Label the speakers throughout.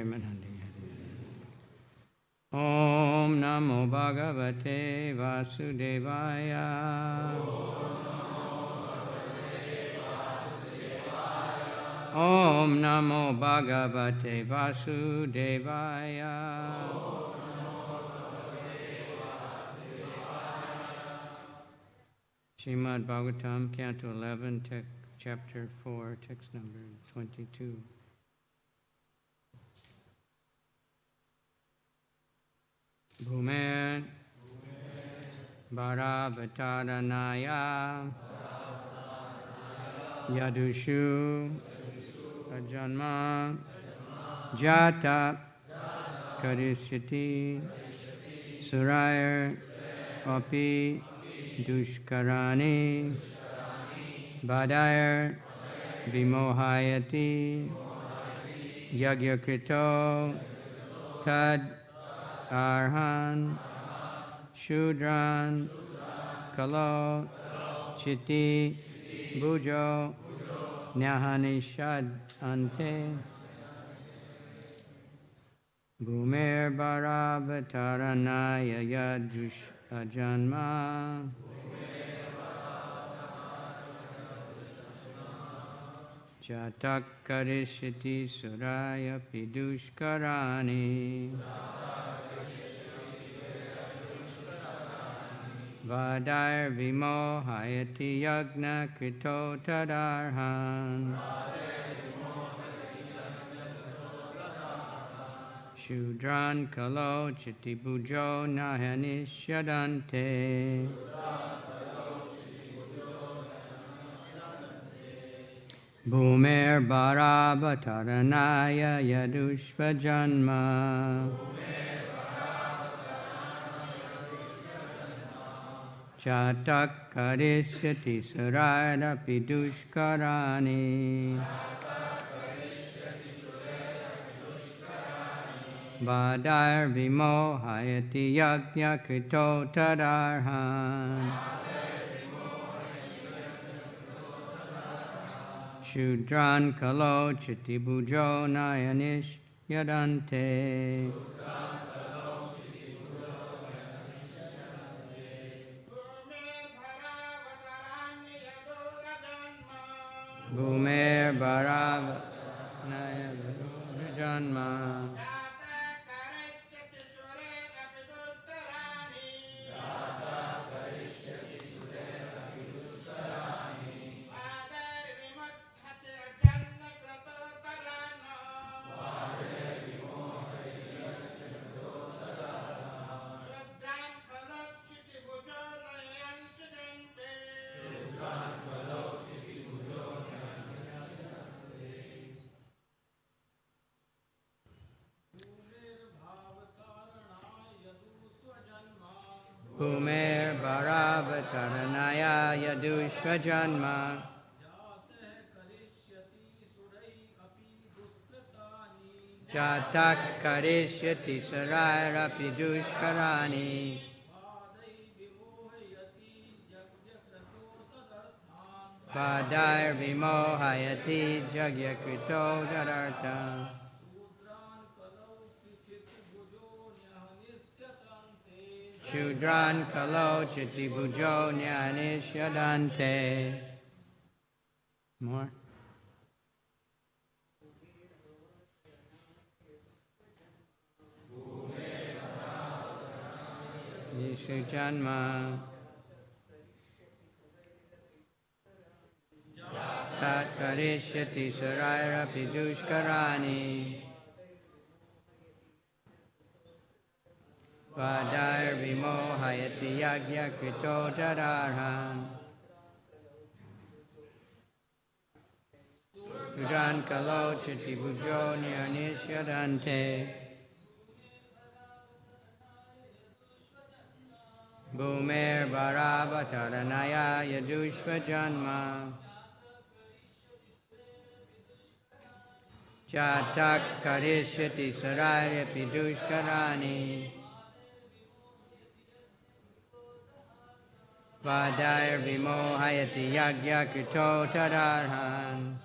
Speaker 1: Om Namo Bhagavate Vasudevaya. Om Namo Bhagavate Vasudevaya. Srimad Bhagavatam, Canto 11, Chapter 4, text number 22. Bhumen Bharabhataranaya Yadushu Ajanma Jata Karishyati Surayar Api Dushkarani Badayar Vimohayati Yagyakrito Tad Arhan Shudran Kalo Chiti Bujo Nyahanishad Ante Bhumer Bharabhataranaya Yadush Ajanma Jatak Karishyati Suraya Pidushkarani Vadair Vimohayati Yagna Krito Tadarhan Shudran Kalo Chitibujo Nahanishyadante Bhumer Bharabhataranaya Yadushva Janma Chatak Karishyati Surayra Pidushkarani Vadair Vimohayati Yagya Krito Tadarhan Shudran Kalo Chitibujo Nayanish Yadante Bhumer Bharabhataranaya Janma Bhumer Bharabhataranaya Yadushva Janma Jatak Karishyati Sarayra Pidushkarani Vadair Vimohayati Jagyakrito Dadartha Shudran Kalo Chitibujo Nyanishyadante. More. Yeshu Janma Tat Karishyati Sarayra Pidushkarani Vadair Vimohayati Yagya Krito Tadarhan Shudran Kalo Chitibujo Nyanishyadante Bhumer Bharabhataranaya Yadushva Janma Chatak Karishyati Saraya Pidushkarani Vadair Vimohayati Yagya Krito Tadarhan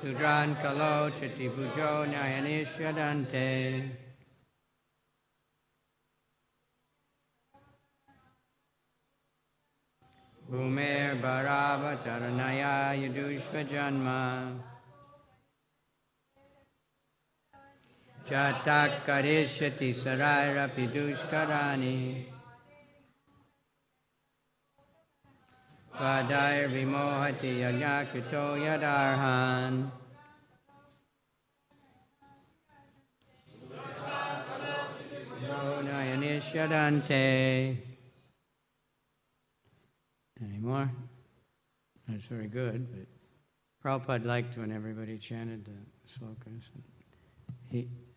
Speaker 1: Sudran kalo chiti pujo nyayanishadante. Bhumer bharavatarnaya yadushva janma. Jatak karishyati saraira pidushkarani. Vadair vimohati yagyakrito yadarhan. Nayanishadante. Any more? That's very good, but Prabhupada liked when everybody chanted the slokas.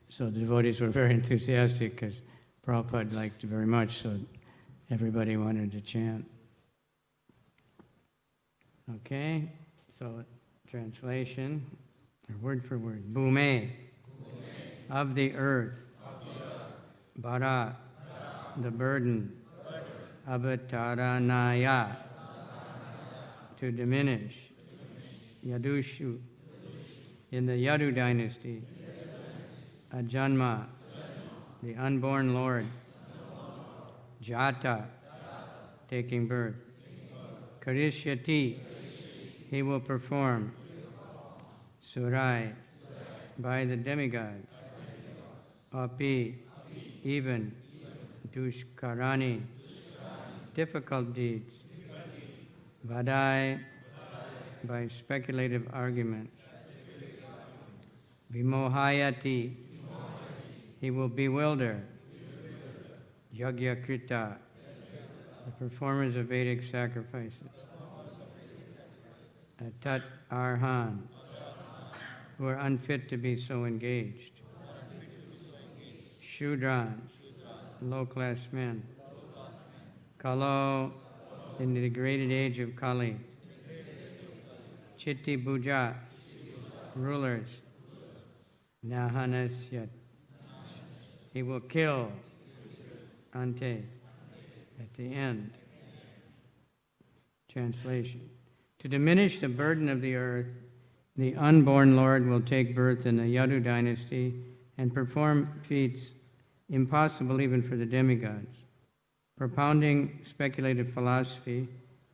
Speaker 1: So the devotees were very enthusiastic because Prabhupada liked it very much, so everybody wanted to chant. Okay, so translation, or word for word. Bhume, of the earth. Bara, the burden. Avataranaya, to diminish. Yadushu, in the Yadu dynasty. Ajanma, the unborn Lord. Jata, taking birth. Karishyati, he will perform. Surai, by the demigods. Api, even. Dushkarani, difficult deeds. Vadai, by speculative arguments. Vimohayati, he will bewilder. Yagyakrita, the performers of Vedic sacrifices. Atat Arhan, who are unfit to be so engaged. Shudran, low-class men. Kalo, in the degraded age of Kali. Chitti Bhuja, rulers. Nahanasyat, he will kill. Ante, at the end. Translation. To diminish the burden of the earth, the unborn Lord will take birth in the Yadu dynasty and perform feats impossible even for the demigods. Propounding speculative philosophy,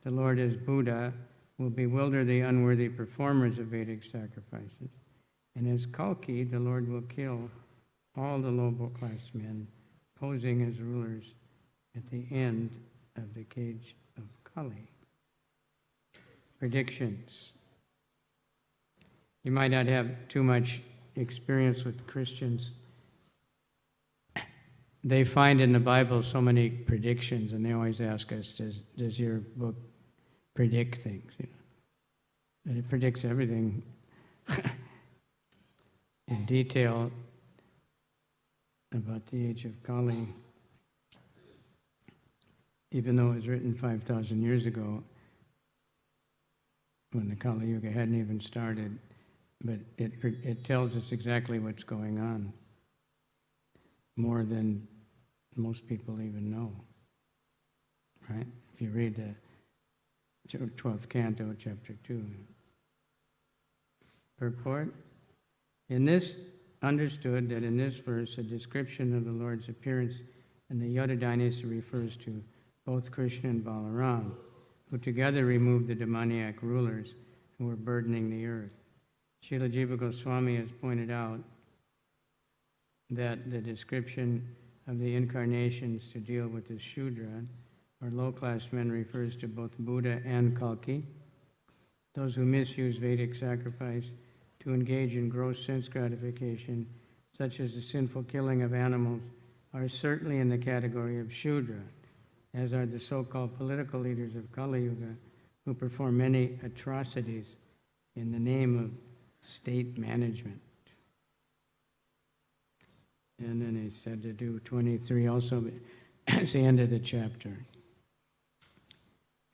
Speaker 1: the Lord as Buddha will bewilder the unworthy performers of Vedic sacrifices. And as Kalki, the Lord will kill all the low-class men posing as rulers at the end of the cage of Kali. Predictions. You might not have too much experience with Christians. They find in the Bible so many predictions, and they always ask us, does your book predict things? You know? And it predicts everything in detail about the age of Kali. Even though it was written 5,000 years ago, when the Kali Yuga hadn't even started, but it tells us exactly what's going on, more than most people even know, right? If you read the 12th canto, chapter 2. Purport. In this, understood that in this verse, a description of the Lord's appearance in the Yadu dynasty refers to both Krishna and Balaram, who together removed the demoniac rulers who were burdening the earth. Srila Jiva Goswami has pointed out that the description of the incarnations to deal with the Shudra, or low-class men, refers to both Buddha and Kalki, those who misuse Vedic sacrifice to engage in gross sense gratification, such as the sinful killing of animals, are certainly in the category of Shudra, as are the so-called political leaders of Kali Yuga, who perform many atrocities in the name of state management. And then he said to do 23 also, it's the end of the chapter.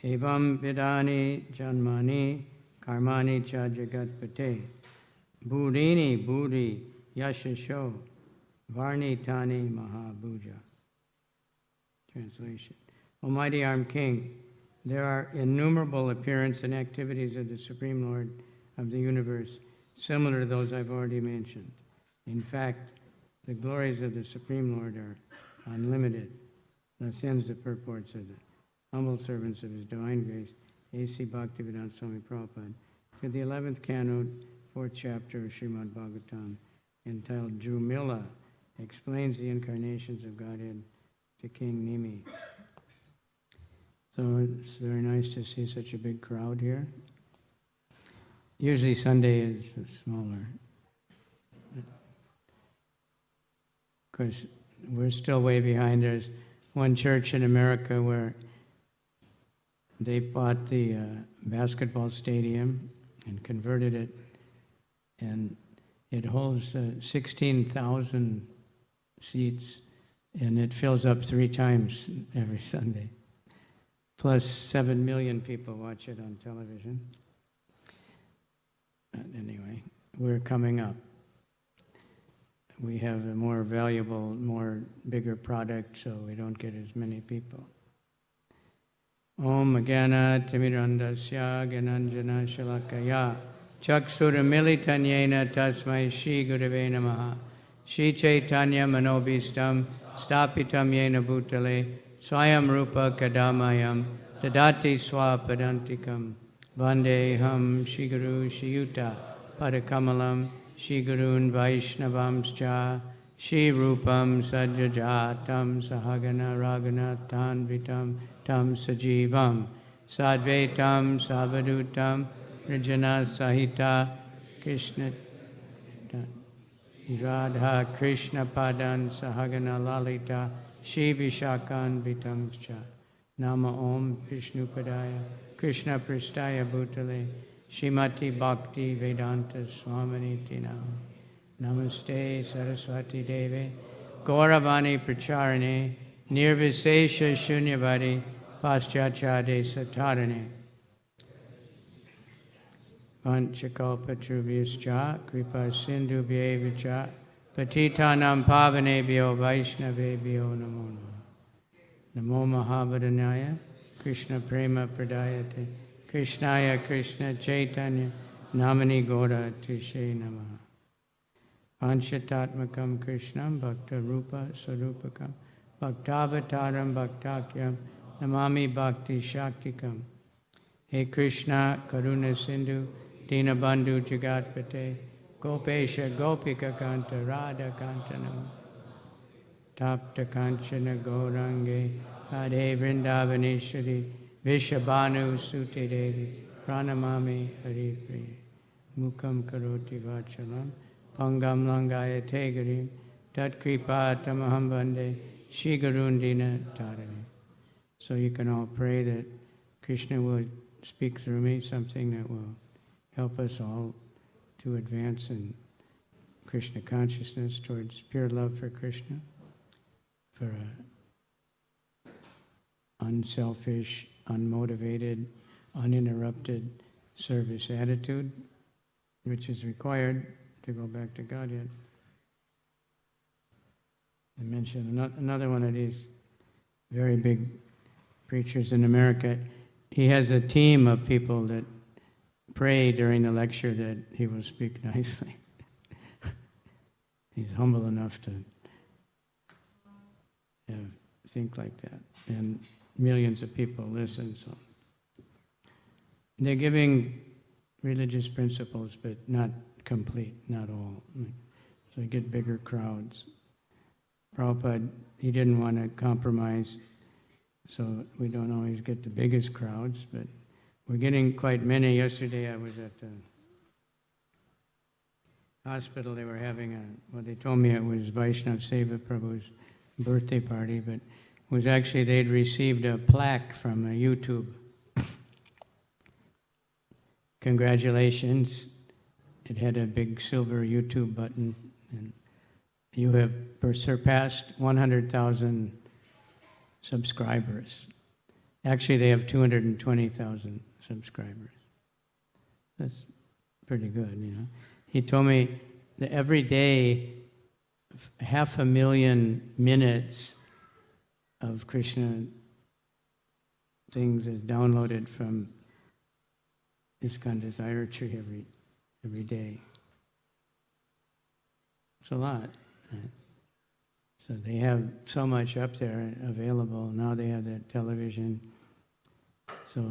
Speaker 1: Evam vidani janmani karmani cha jagatpate buddhini buddhi yashasho varni tani mahabhuja. Translation. Almighty Armed King, there are innumerable appearances and activities of the Supreme Lord of the universe, similar to those I've already mentioned. In fact, the glories of the Supreme Lord are unlimited. Thus ends the purports of the humble servants of His Divine Grace, A.C. Bhaktivedanta Swami Prabhupada, to the 11th canto, 4th chapter of Srimad Bhagavatam, entitled Drumila, explains the incarnations of Godhead to King Nimi. So it's very nice to see such a big crowd here. Usually Sunday is smaller. Of course, we're still way behind. There's one church in America where they bought the basketball stadium and converted it, and it holds 16,000 seats, and it fills up 3 times every Sunday. Plus 7 million people watch it on television. But anyway, we're coming up. We have a more valuable, bigger product, so we don't get as many people. Om Agana Timirandasya Gananjana Shalakaya Chakshura Militanyena Tasmai Shri Gurave Namaha Shri Chaitanya Manobhistam Stapitam Yena Bhutale Swayam Rupa Kadamayam Dadati Swapadantikam Vandeham Shri Guru Shri Yuta Padakamalam Shri Gurun Vaishnavamscha Shri Rupam Sajjajatam Sahagana Ragana Tanvitam Tam Sajivam Sadvaitam Savadutam Rijana Sahita Krishna Radha Krishna Padan Sahagana Lalita Shri Vishakan Vitamscha Nama Om Vishnu Padaya Krishna Pristaya Bhutale Shrimati Bhakti Vedanta Swaminiti Namaste Saraswati Deve Gauravani Pracharane Nirvisesha Shunyavadi Paschachade Satarane Panchakalpatrubhyascha Kripa Sindhubhyevacha Patitanam Pavanebhyo Vaishnavebhyo Namo Namo Mahabharanaya Krishna Prema Pradayate Krishnaya Krishna Chaitanya Namani Gora Tishe Namaha Panchatatmakam Krishnam Bhakta Rupa Sarupakam Bhaktavataram Bhaktakyam Namami Bhakti Shaktikam. He Krishna Karuna Sindhu Dinabandhu Jagatpate Gopesha Gopika Kanta Radha Kanta Nama Tapta Kanchana Gaurange Radhe Vrindavaneshwari Vishabhanu Suti Devi Pranamami Hari Priya Mukam Karoti Vachalam Pangam Langaya Tegarim Tat Kripa Tamaham Bande Shri Gurundina Tarani. So you can all pray that Krishna will speak through me, something that will help us all to advance in Krishna consciousness towards pure love for Krishna, for a unselfish, unmotivated, uninterrupted service attitude, which is required to go back to Godhead. I mentioned another one of these very big preachers in America. He has a team of people that pray during the lecture that he will speak nicely. He's humble enough to think like that. And millions of people listen. So they're giving religious principles, but not complete, not all. So you get bigger crowds. Prabhupada, he didn't want to compromise, so we don't always get the biggest crowds, but we're getting quite many. Yesterday I was at the hospital. They were having they told me it was Vaishnav Seva Prabhu's birthday party, but it was actually they'd received a plaque from YouTube. Congratulations. It had a big silver YouTube button, and you have surpassed 100,000 subscribers. Actually, they have 220,000 subscribers. That's pretty good, you know. He told me that every day, 500,000 minutes of Krishna things is downloaded from Iskcon Desire Tree every day. It's a lot. Right? So they have so much up there available. Now they have that television. So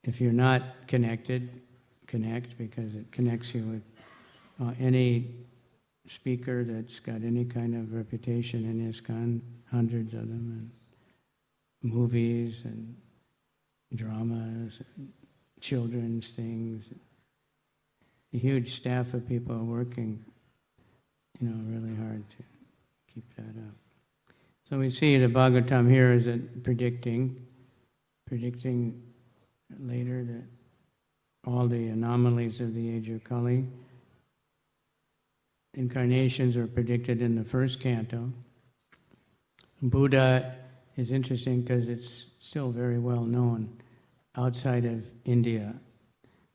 Speaker 1: if you're not connected, connect, because it connects you with any speaker that's got any kind of reputation in Iskcon, hundreds of them, and movies and dramas, and children's things. A huge staff of people working, really hard to keep that up. So we see the Bhagavatam here is predicting later that all the anomalies of the age of Kali incarnations are predicted in the first canto. Buddha is interesting because it's still very well known outside of India.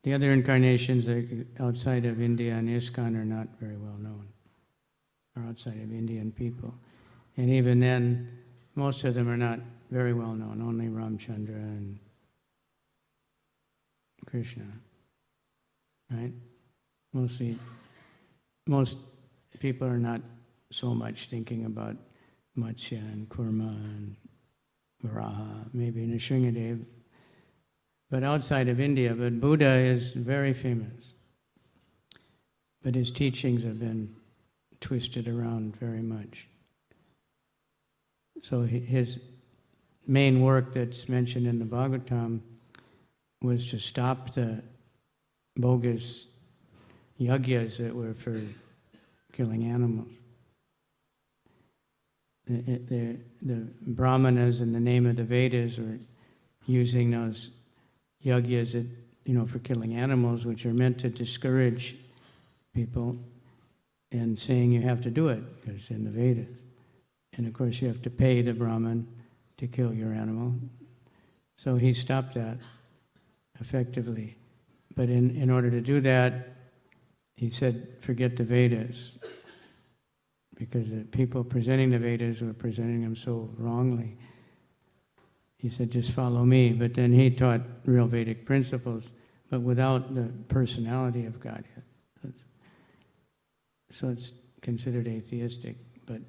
Speaker 1: The other incarnations outside of India and Iskcon are not very well known, or outside of Indian people. And even then, most of them are not very well known, only Ramchandra and Krishna, right? Most people are not so much thinking about Matsya and Kurma and Varaha, maybe Nrsimhadev, but outside of India. But Buddha is very famous. But his teachings have been twisted around very much. So his main work that's mentioned in the Bhagavatam was to stop the bogus yagyas that were for killing animals. The brahmanas in the name of the Vedas were using those yagyas that, for killing animals, which are meant to discourage people, and saying you have to do it because it's in the Vedas. And of course you have to pay the Brahmin to kill your animal. So he stopped that effectively. But in order to do that, he said, forget the Vedas. Because the people presenting the Vedas were presenting them so wrongly. He said, just follow me. But then he taught real Vedic principles, but without the personality of Godhead. So it's considered atheistic, but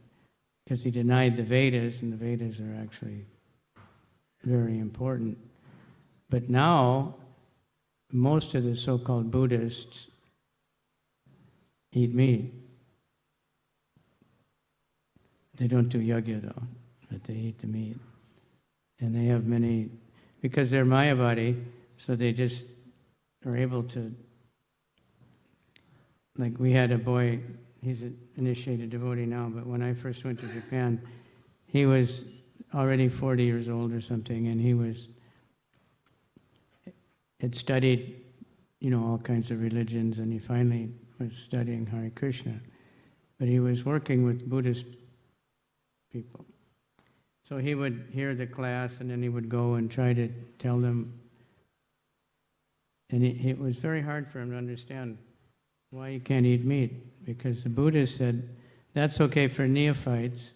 Speaker 1: because he denied the Vedas, and the Vedas are actually very important. But now, most of the so-called Buddhists eat meat. They don't do yajna though, but they eat the meat. And they have many, because they're Mayavadi, so they just are able to, like we had a boy, he's an initiated devotee now, but when I first went to Japan, he was already 40 years old or something, and he had studied, all kinds of religions, and he finally was studying Hare Krishna. But he was working with Buddhist people. So he would hear the class, and then he would go and try to tell them. And it was very hard for him to understand why you can't eat meat, because the Buddha said that's okay for neophytes.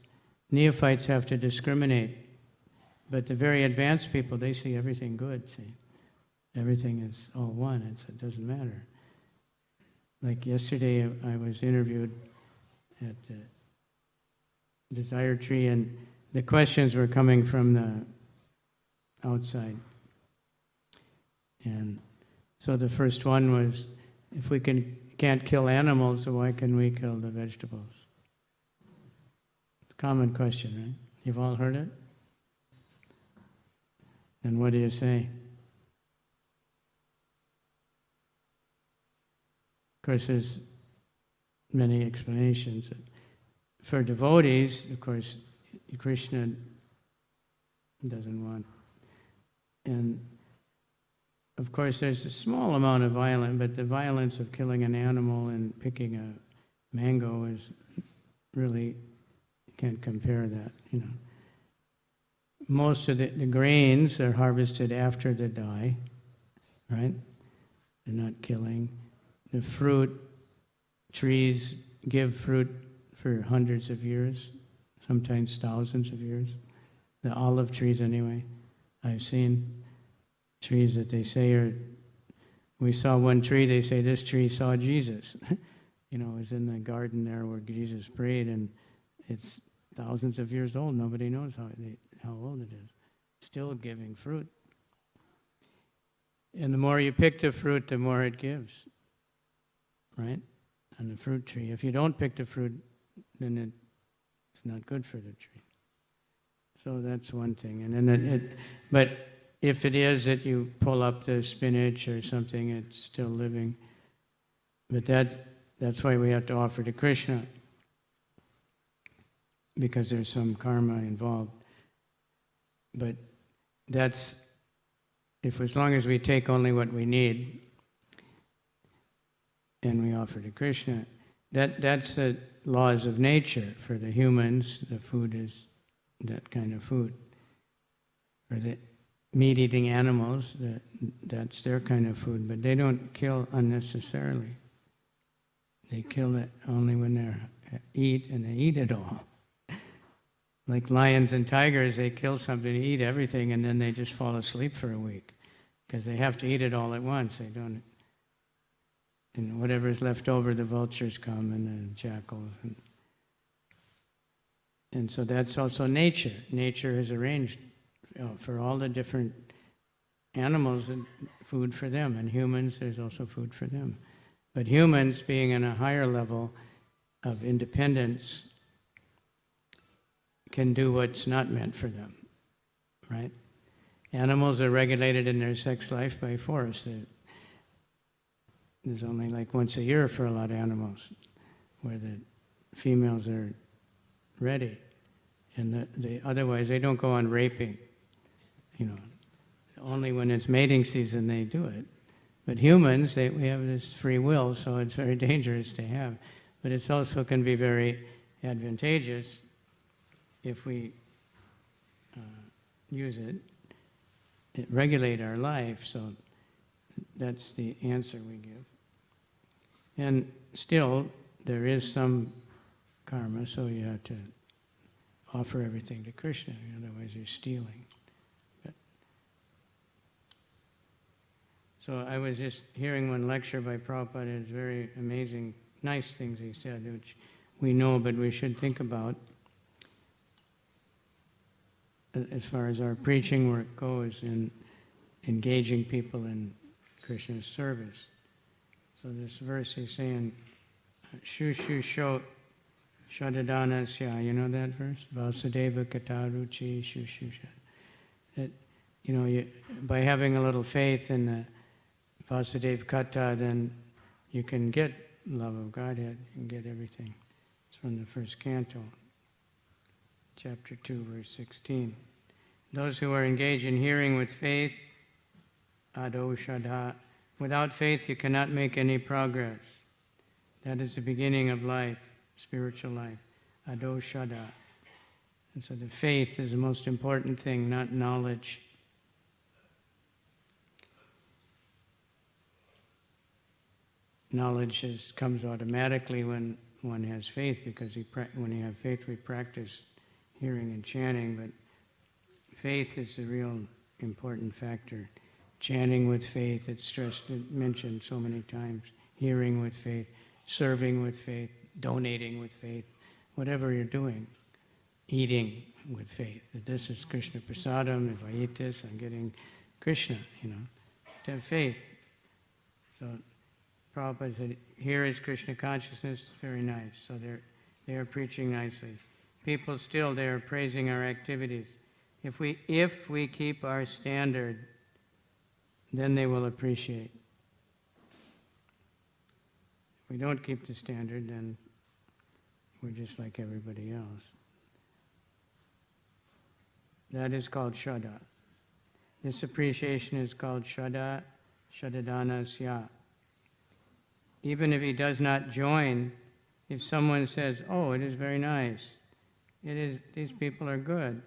Speaker 1: Neophytes have to discriminate. But the very advanced people, they see everything good, see. Everything is all one, it doesn't matter. Like yesterday, I was interviewed at the Desire Tree, and the questions were coming from the outside. And so the first one was, if we can't kill animals, so why can we kill the vegetables? It's a common question, right? You've all heard it? And what do you say? Of course, there's many explanations. For devotees, of course, Krishna doesn't want. And of course, there's a small amount of violence, but the violence of killing an animal and picking a mango is really, you can't compare that, Most of the grains are harvested after they die, right? They're not killing. The fruit, trees give fruit for hundreds of years, sometimes thousands of years. The olive trees anyway. I've seen trees that they say we saw one tree, they say this tree saw Jesus. is in the garden there where Jesus prayed, and it's thousands of years old. Nobody knows how old it is. Still giving fruit. And the more you pick the fruit, the more it gives, right? On the fruit tree. If you don't pick the fruit, then it's not good for the tree. So that's one thing. And then but if it is that you pull up the spinach or something, it's still living. But that's why we have to offer to Krishna, because there's some karma involved. But that's, as long as we take only what we need and we offer to Krishna, that's the laws of nature. For the humans, the food is that kind of food. For the meat-eating animals, that's their kind of food, but they don't kill unnecessarily. They kill it only when they eat, and they eat it all. Like lions and tigers, they kill something, eat everything, and then they just fall asleep for a week because they have to eat it all at once. They don't, and whatever's left over, the vultures come and the jackals, and so that's also nature. Nature has arranged for all the different animals and food for them, and humans, there's also food for them. But humans, being on a higher level of independence, can do what's not meant for them, right? Animals are regulated in their sex life by force. There's only like once a year for a lot of animals where the females are ready, and otherwise they don't go on raping. Only when it's mating season they do it. But humans, we have this free will, so it's very dangerous to have. But it also can be very advantageous if we use it, regulate our life. So that's the answer we give. And still, there is some karma, so you have to offer everything to Krishna, otherwise you're stealing. So I was just hearing one lecture by Prabhupada. It's very amazing, nice things he said, which we know, but we should think about as far as our preaching work goes in engaging people in Krishna's service. So this verse he's saying, Shushu Sho Shadadanasya, you know that verse? Vasudev Katha Ruchi Shushu Shad. That, by having a little faith in the Vasudev Katha, then you can get love of Godhead, you can get everything. It's from the first canto, chapter 2, verse 16. Those who are engaged in hearing with faith, ado shadha, without faith you cannot make any progress. That is the beginning of life, spiritual life, ado shadha. And so the faith is the most important thing, not knowledge. Knowledge comes automatically when one has faith, because when you have faith, we practice hearing and chanting, but faith is the real important factor. Chanting with faith, it's mentioned so many times. Hearing with faith, serving with faith, donating with faith, whatever you're doing. Eating with faith. That this is Krishna Prasadam, if I eat this, I'm getting Krishna, to have faith. So Prabhupada said, here is Krishna consciousness, very nice. So they are preaching nicely. People still, they are praising our activities. If we keep our standard, then they will appreciate. If we don't keep the standard, then we're just like everybody else. That is called Shraddha. This appreciation is called Shraddha, Shraddhadanasya. Even if he does not join, if someone says, oh, it is very nice, these people are good.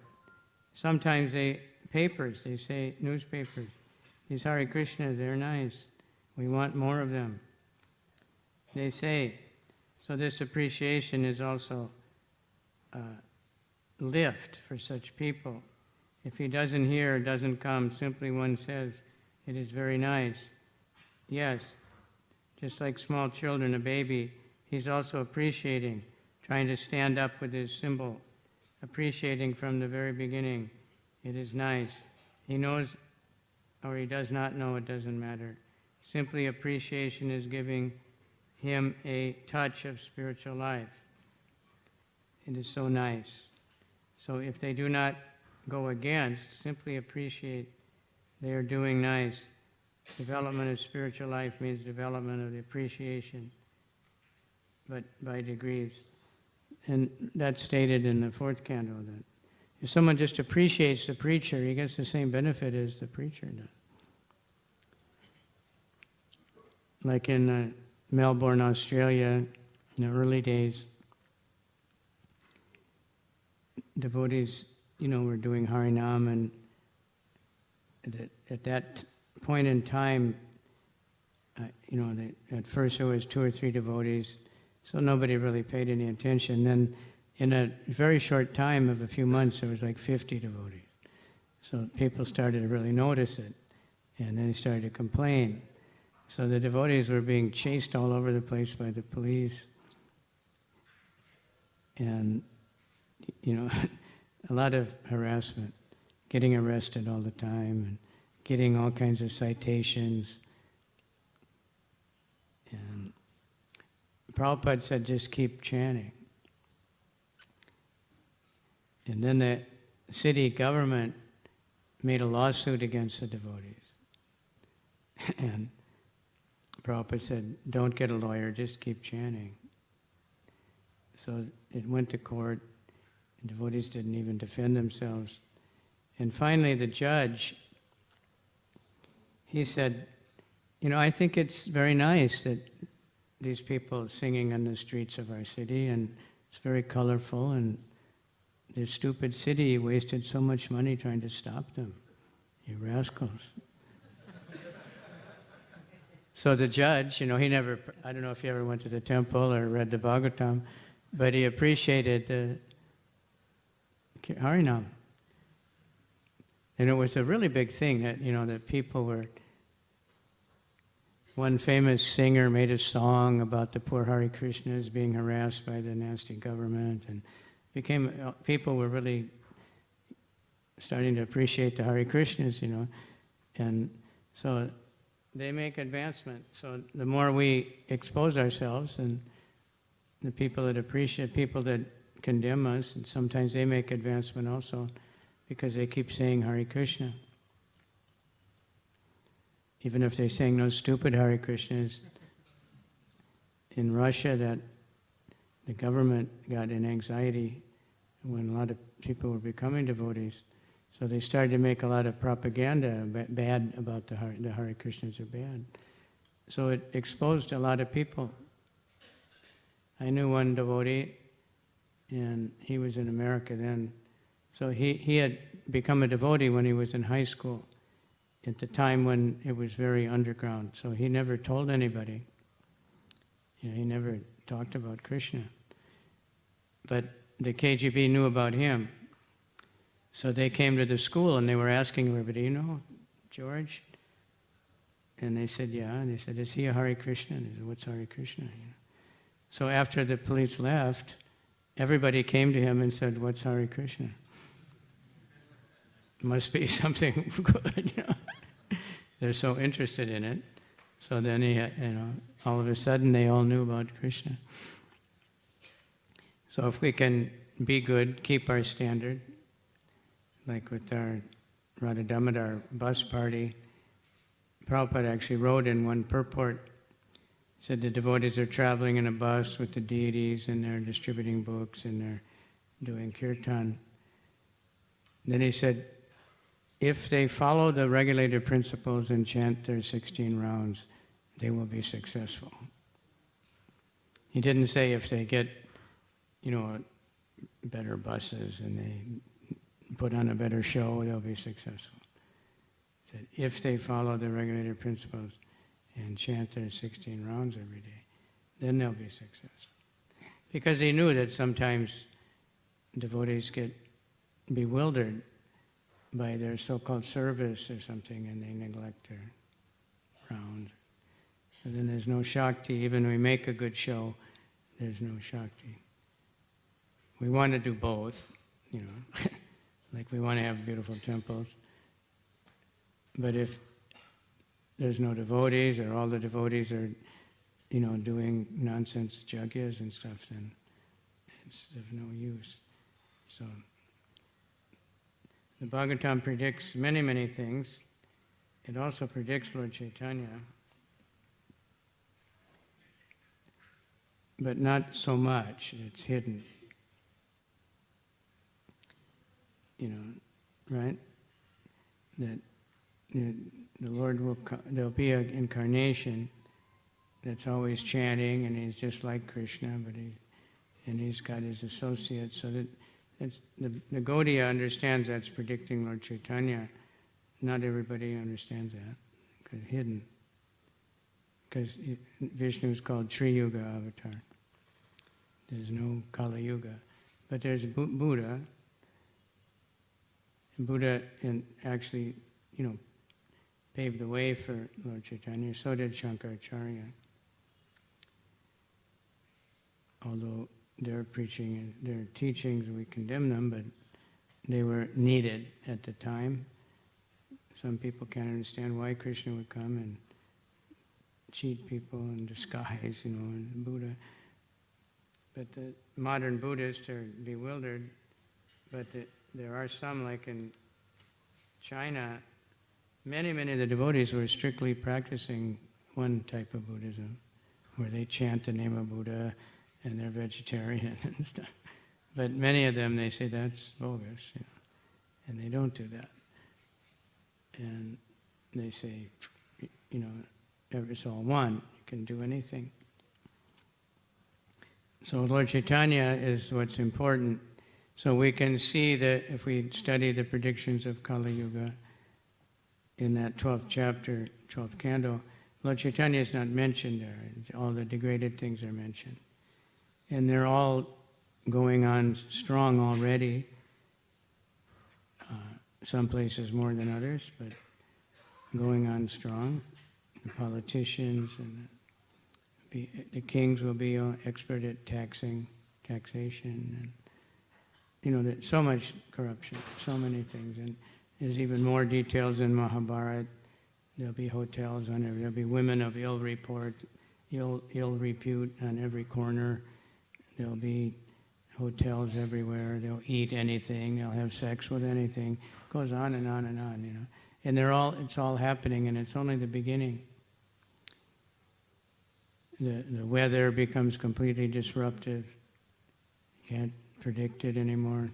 Speaker 1: Sometimes they say, newspapers, these Hare Krishnas, they're nice. We want more of them. They say. So this appreciation is also a lift for such people. If he doesn't hear, doesn't come, simply one says, it is very nice. Yes, just like small children, a baby, he's also appreciating, trying to stand up with his symbol, appreciating from the very beginning. It is nice. He knows or he does not know, it doesn't matter. Simply appreciation is giving him a touch of spiritual life. It is so nice. So if they do not go against, simply appreciate they are doing nice. Development of spiritual life means development of the appreciation, but by degrees. And that's stated in the fourth canto, that if someone just appreciates the preacher, he gets the same benefit as the preacher does. Like in Melbourne, Australia, in the early days, devotees, were doing Harinam, and at that point in time, at first there was 2 or 3 devotees, so nobody really paid any attention. Then in a very short time of a few months, there was like 50 devotees. So people started to really notice it, and then they started to complain. So the devotees were being chased all over the place by the police, and a lot of harassment, getting arrested all the time, and getting all kinds of citations. And Prabhupada said, just keep chanting. And then the city government made a lawsuit against the devotees. And Prabhupada said, don't get a lawyer, just keep chanting. So it went to court. The devotees didn't even defend themselves. And finally the judge, he said, I think it's very nice that these people are singing on the streets of our city, and it's very colorful, and this stupid city wasted so much money trying to stop them. You rascals. So the judge, he never, I don't know if he ever went to the temple or read the Bhagavatam, but he appreciated the Harinam. And it was a really big thing that, that people were, one famous singer made a song about the poor Hare Krishnas being harassed by the nasty government, and people were really starting to appreciate the Hare Krishnas, and so they make advancement. So the more we expose ourselves, and the people that appreciate, people that condemn us, and sometimes they make advancement also because they keep saying Hare Krishna. Even if they sing those stupid Hare Krishnas. In Russia, that the government got in anxiety when a lot of people were becoming devotees. So they started to make a lot of propaganda bad about the Hare Krishnas are bad. So it exposed a lot of people. I knew one devotee, and he was in America then. So he had become a devotee when he was in high school, at the time when it was very underground. So he never told anybody. He never talked about Krishna. But the KGB knew about him. So they came to the school and they were asking everybody, George? And they said, yeah. And they said, is he a Hare Krishna? And they said, what's Hare Krishna? So after the police left, everybody came to him and said, what's Hare Krishna? Must be something good, They're so interested in it. So then all of a sudden they all knew about Krishna. So if we can be good, keep our standard, like with our Radha Damodar bus party, Prabhupada actually wrote in one purport, said the devotees are traveling in a bus with the deities, and they're distributing books, and they're doing kirtan. Then he said, if they follow the regulated principles and chant their 16 rounds, they will be successful. He didn't say if they get, better buses and they put on a better show, they'll be successful. He said, if they follow the regulated principles and chant their 16 rounds every day, then they'll be successful. Because he knew that sometimes devotees get bewildered by their so-called service or something, and they neglect their rounds. And then there's no Shakti. Even when we make a good show, there's no Shakti. We want to do both, like we want to have beautiful temples. But if there's no devotees, or all the devotees are, doing nonsense yagyas and stuff, then it's of no use. So the Bhagavatam predicts many, many things. It also predicts Lord Chaitanya, but not so much. It's hidden. Right? That the Lord will, there'll be an incarnation that's always chanting, and he's just like Krishna, but he's got his associates, so that the Gaudiya understands that's predicting Lord Chaitanya. Not everybody understands that, because hidden. Because Vishnu is called Tri Yuga avatar. There's no Kali Yuga. But there's Buddha. And Buddha actually, paved the way for Lord Chaitanya. So did Shankaracharya. Although their preaching and their teachings, we condemn them, but they were needed at the time. Some people can't understand why Krishna would come and cheat people in disguise, and Buddha. But the modern Buddhists are bewildered. But there are some, like in China, many of the devotees were strictly practicing one type of Buddhism, where they chant the name of Buddha and they're vegetarian and stuff. But many of them, they say that's bogus, and they don't do that. And they say, it's all one, you can do anything. So Lord Chaitanya is what's important. So we can see that if we study the predictions of Kali Yuga in that 12th chapter, 12th canto, Lord Chaitanya is not mentioned there. All the degraded things are mentioned. And they're all going on strong already. Some places more than others, but going on strong. The politicians and the kings will be expert at taxation, and there's so much corruption, so many things, and there's even more details in Mahabharata. There'll be hotels there'll be women of ill report, ill repute on every corner. There'll be hotels everywhere. They'll eat anything. They'll have sex with anything. It goes on and on and on, And it's all happening, and it's only the beginning. The weather becomes completely disruptive. You can't predict it anymore.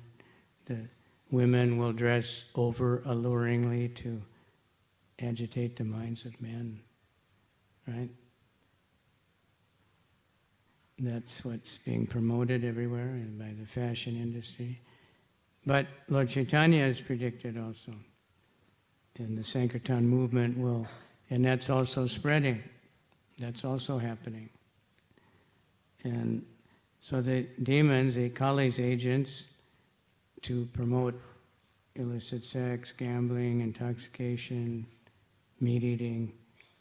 Speaker 1: The women will dress over alluringly to agitate the minds of men, right? That's what's being promoted everywhere and by the fashion industry. But Lord Chaitanya is predicted also. And the Sankirtan movement will, and that's also spreading. That's also happening. And so the demons, the Kali's agents, to promote illicit sex, gambling, intoxication, meat eating,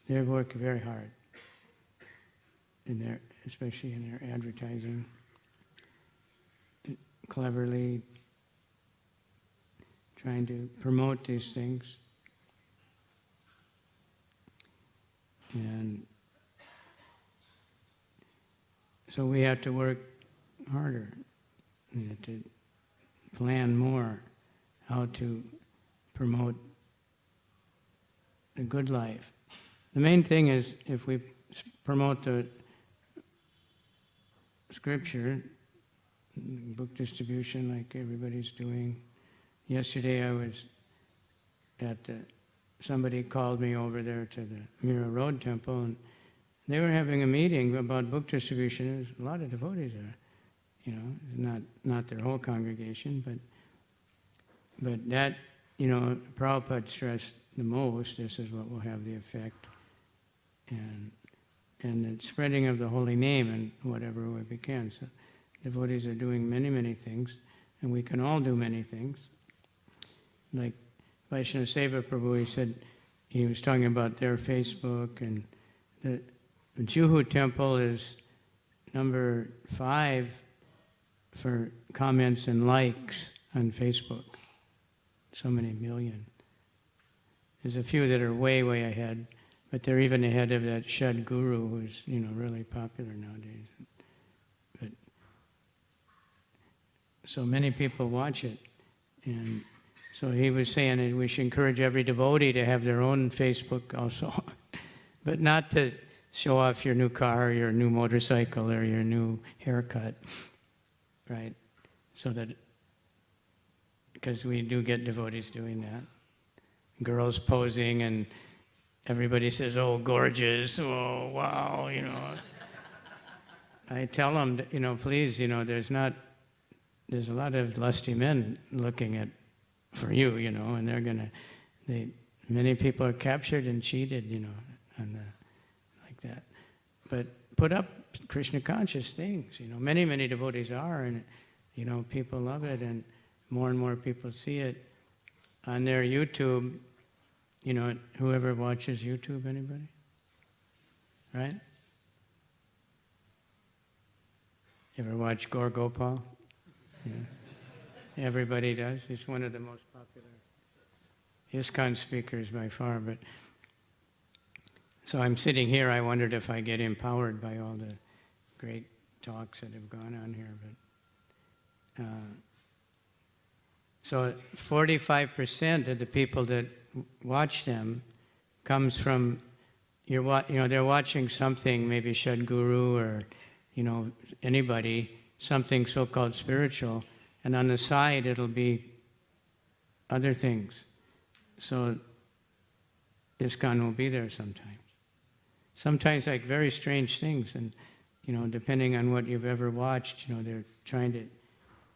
Speaker 1: they work very hard, especially in their advertising, cleverly trying to promote these things. And so we have to work harder. We have to plan more how to promote the good life. The main thing is, if we promote the scripture, book distribution like everybody's doing. Yesterday I was at somebody called me over there to the Mira Road Temple, and they were having a meeting about book distribution. There's a lot of devotees there, not their whole congregation, but that, Prabhupada stressed the most, this is what will have the effect, and the spreading of the holy name in whatever way we can. So devotees are doing many, many things, and we can all do many things. Like Vaishnava Seva Prabhu, he was talking about their Facebook, and the Juhu temple is number 5 for comments and likes on Facebook. So many million. There's a few that are way, way ahead, but they're even ahead of that Shad Guru, who's, really popular nowadays. But so many people watch it, and so he was saying that we should encourage every devotee to have their own Facebook also, but not to show off your new car, or your new motorcycle, or your new haircut, right? So that, because we do get devotees doing that. Girls posing, and everybody says, "Oh, gorgeous! Oh, wow!" I tell them, please, there's a lot of lusty men looking for you, and many people are captured and cheated, like that. But put up Krishna conscious things, many, many devotees are, and people love it, and more people see it. On their YouTube, whoever watches YouTube, anybody? Right? You ever watch Gaur Gopal? Yeah. Everybody does. He's one of the most popular Iskcon speakers by far. But so I'm sitting here, I wondered if I get empowered by all the great talks that have gone on here. But so 45% of the people that watch them comes from, they're watching something, maybe Sadhguru or, anybody, something so-called spiritual, and on the side it'll be other things. So Iskcon will be there sometimes. Sometimes like very strange things, and, depending on what you've ever watched, they're trying to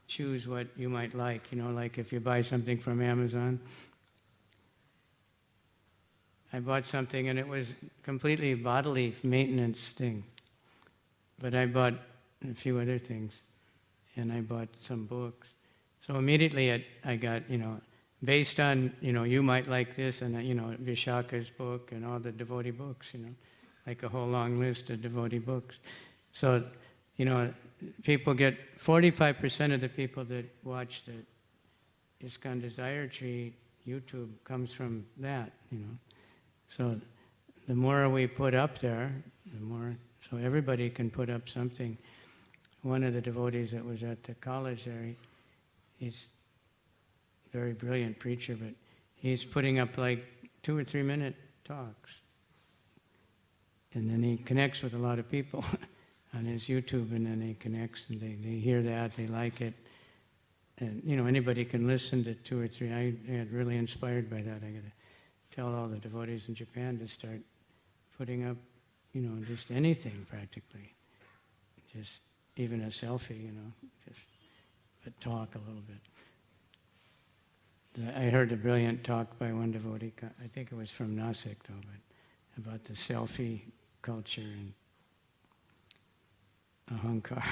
Speaker 1: choose what you might like, like if you buy something from Amazon. I bought something and it was completely bodily maintenance thing. But I bought a few other things, and I bought some books. So immediately I got, based on, you might like this, and, Vishaka's book and all the devotee books, like a whole long list of devotee books. So, people get 45% of the people that watch the Iskcon Desire Tree YouTube comes from that, So the more we put up there, the more, so everybody can put up something. One of the devotees that was at the college there, he's a very brilliant preacher, but he's putting up like 2 or 3 minute talks. And then he connects with a lot of people on his YouTube, and then he connects, and they hear that, they like it. And, anybody can listen to 2 or 3. I got really inspired by that. I got to tell all the devotees in Japan to start putting up, just anything practically. Just even a selfie, but talk a little bit. I heard a brilliant talk by one devotee, I think it was from Nasik though, but about the selfie culture and ahankar.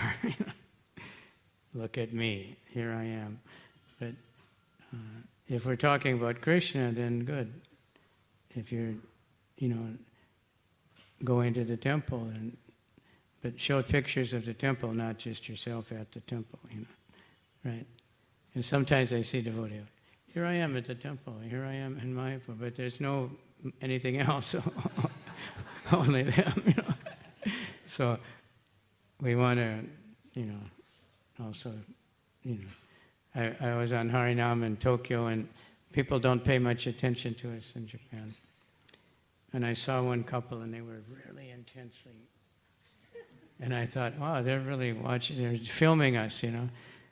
Speaker 1: Look at me, here I am. But if we're talking about Krishna, then good. If you're, go into the temple, but show pictures of the temple, not just yourself at the temple, right? And sometimes I see devotees, here I am at the temple, here I am in Mayapur, but there's no anything else, only them, So we want to, also, I was on Harinam in Tokyo, and people don't pay much attention to us in Japan. And I saw one couple, and they were really intensely, and I thought, wow, they're really watching, they're filming us,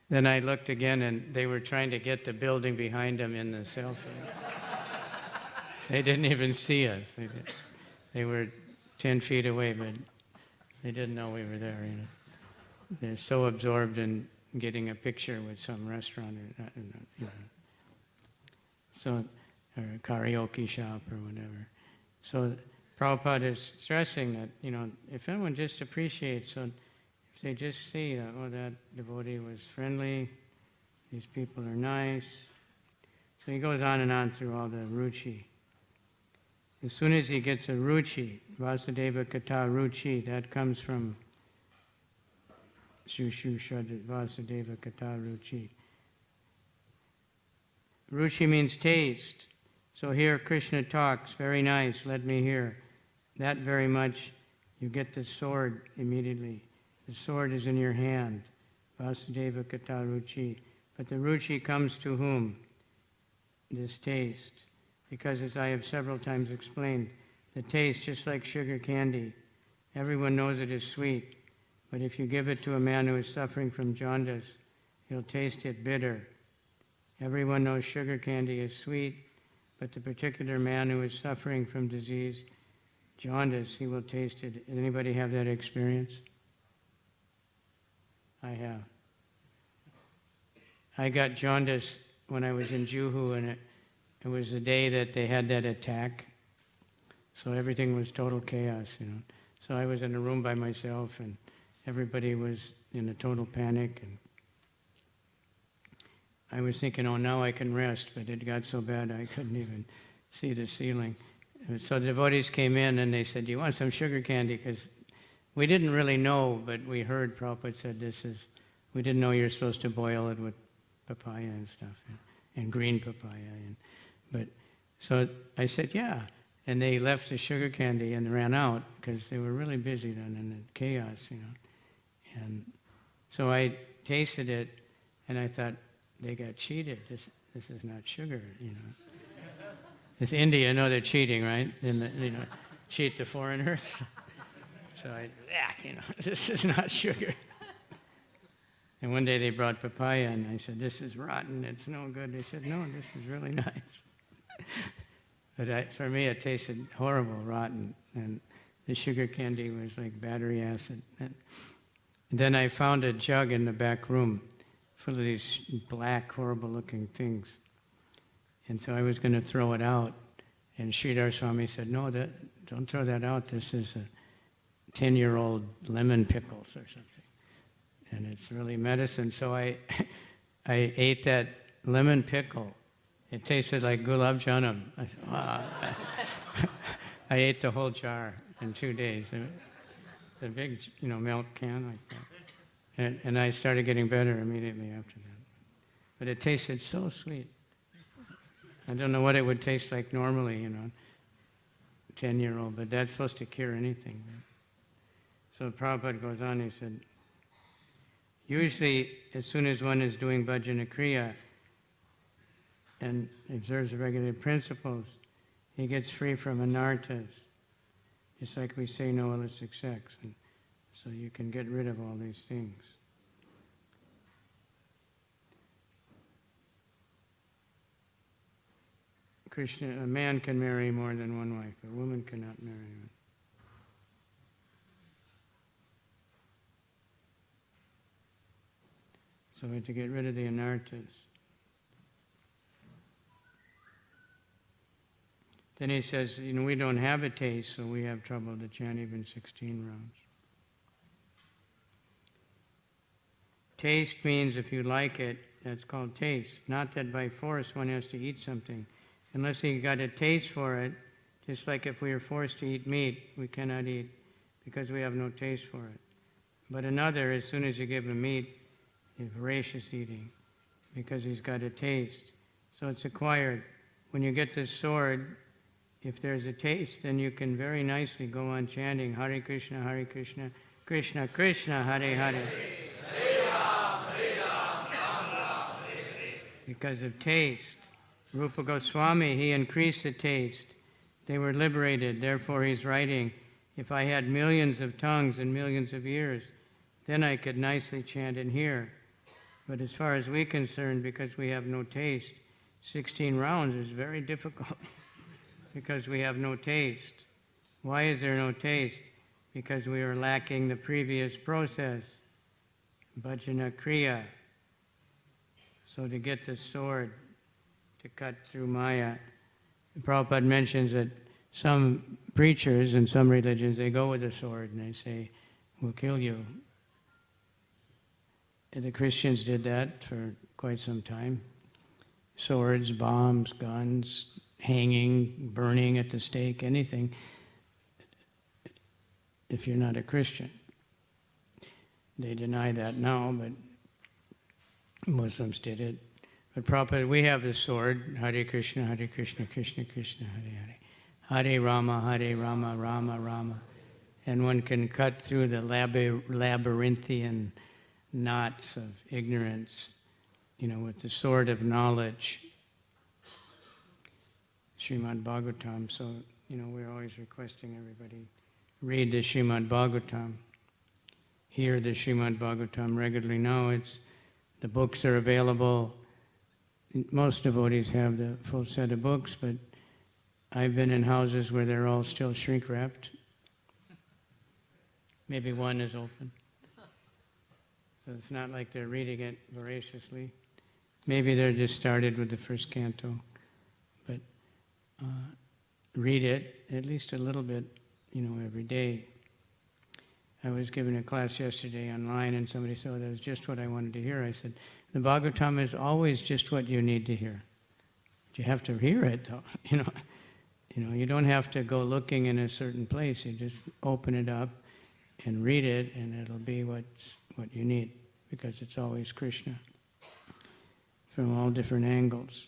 Speaker 1: Then I looked again, and they were trying to get the building behind them in the selfie. They didn't even see us. They were 10 feet away, but they didn't know we were there, They're so absorbed in getting a picture with some restaurant, so, or a karaoke shop or whatever. So Prabhupada is stressing that, if anyone just appreciates, so if they just see that, oh, that devotee was friendly, these people are nice. So he goes on and on through all the ruchi. As soon as he gets a ruchi, Vasudev Katha Ruchi, that comes from Shushu Shraddha Vasudev Katha Ruchi. Ruchi means taste. So here Krishna talks, very nice, let me hear. That very much, you get the sword immediately. The sword is in your hand. Vasudeva Katha Ruchi. But the Ruchi comes to whom? This taste. Because as I have several times explained, the taste, just like sugar candy, everyone knows it is sweet. But if you give it to a man who is suffering from jaundice, he'll taste it bitter. Everyone knows sugar candy is sweet, but the particular man who is suffering from disease, jaundice, he will taste it. Anybody have that experience? I have. I got jaundice when I was in Juhu, and it was the day that they had that attack. So everything was total chaos, you know. So I was in a room by myself, and everybody was in a total panic. And I was thinking, oh, now I can rest, but it got so bad I couldn't even see the ceiling. And so the devotees came in and they said, do you want some sugar candy? Because we didn't really know, but we heard Prabhupada said we didn't know you're supposed to boil it with papaya and stuff, and green papaya. So I said, yeah. And they left the sugar candy and ran out because they were really busy then in the chaos, you know. And so I tasted it and I thought, they got cheated. This is not sugar, you know. It's India, know they're cheating, right? And cheat the foreigners. So this is not sugar. And one day they brought papaya, and I said, this is rotten, it's no good. They said, no, this is really nice. But for me, it tasted horrible, rotten, and the sugar candy was like battery acid. And then I found a jug in the back room full of these black, horrible-looking things. And so I was going to throw it out, and Sridhar Swami said, no, don't throw that out. This is a 10-year-old lemon pickles or something. And it's really medicine. So I ate that lemon pickle. It tasted like gulab janam. I said, wow. I ate the whole jar in 2 days. The big, milk can like that. And I started getting better immediately after that. But it tasted so sweet. I don't know what it would taste like normally, 10-year-old, but that's supposed to cure anything. So Prabhupada goes on, he said, usually as soon as one is doing bhajana kriya and observes the regulated principles, he gets free from anarthas. Just like we say no illicit sex. And so you can get rid of all these things. A man can marry more than one wife, a woman cannot marry one. So we have to get rid of the anarthas. Then he says, we don't have a taste, so we have trouble to chant even 16 rounds. Taste means if you like it, that's called taste. Not that by force one has to eat something. Unless he got a taste for it, just like if we are forced to eat meat, we cannot eat because we have no taste for it. But another, as soon as you give him meat, is voracious eating because he's got a taste. So it's acquired. When you get this sword, if there's a taste, then you can very nicely go on chanting Hare Krishna, Krishna Krishna, Hare Hare. Because of taste. Rupa Goswami, he increased the taste. They were liberated. Therefore, he's writing, if I had millions of tongues and millions of ears, then I could nicely chant and hear. But as far as we're concerned, because we have no taste, 16 rounds is very difficult because we have no taste. Why is there no taste? Because we are lacking the previous process, bhajana kriya. So to get the sword, to cut through Maya, Prabhupada mentions that some preachers in some religions, they go with a sword and they say, we'll kill you. And the Christians did that for quite some time. Swords, bombs, guns, hanging, burning at the stake, anything, if you're not a Christian. They deny that now, but Muslims did it. But Prabhupada, we have the sword, Hare Krishna, Krishna Krishna, Hare Hare. Hare Rama, Rama Rama. And one can cut through the labyrinthian knots of ignorance, with the sword of knowledge. Srimad Bhagavatam, so, we're always requesting everybody read the Srimad Bhagavatam, hear the Srimad Bhagavatam regularly. Now the books are available. Most devotees have the full set of books, but I've been in houses where they're all still shrink-wrapped. Maybe one is open. So it's not like they're reading it voraciously. Maybe they're just started with the first canto. But read it at least a little bit, every day. I was giving a class yesterday online, and somebody said, that was just what I wanted to hear. I said, the Bhagavatam is always just what you need to hear. But you have to hear it, though. You don't have to go looking in a certain place. You just open it up and read it, and it'll be what you need, because it's always Krishna from all different angles.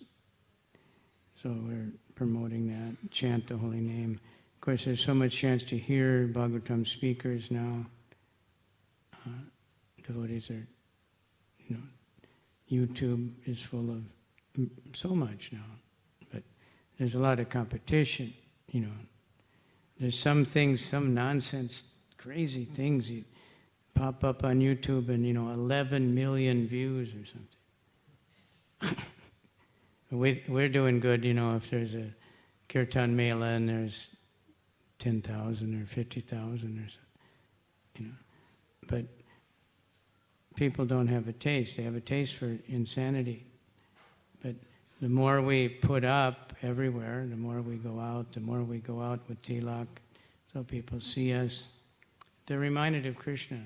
Speaker 1: So we're promoting that. Chant the holy name. Of course, there's so much chance to hear Bhagavatam speakers now. Devotees are, YouTube is full of so much now. But there's a lot of competition, There's some things, some nonsense, crazy things you pop up on YouTube and, 11 million views or something. We're doing good, if there's a Kirtan Mela and there's 10,000 or 50,000 or something, But people don't have a taste. They have a taste for insanity. But the more we put up everywhere, the more we go out with tilak, so people see us. They're reminded of Krishna,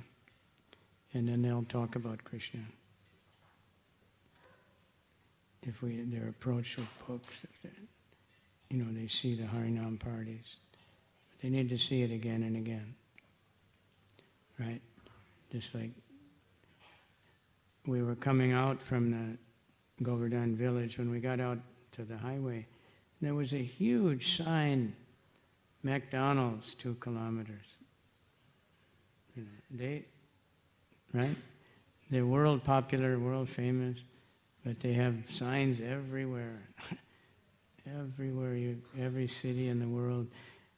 Speaker 1: and then they'll talk about Krishna. If they're approached with books, if they see the Harinam parties. They need to see it again and again, right? Just like we were coming out from the Govardhan village, when we got out to the highway, there was a huge sign, McDonald's 2 kilometers. Right? They're world popular, world famous, but they have signs everywhere. Everywhere, every city in the world.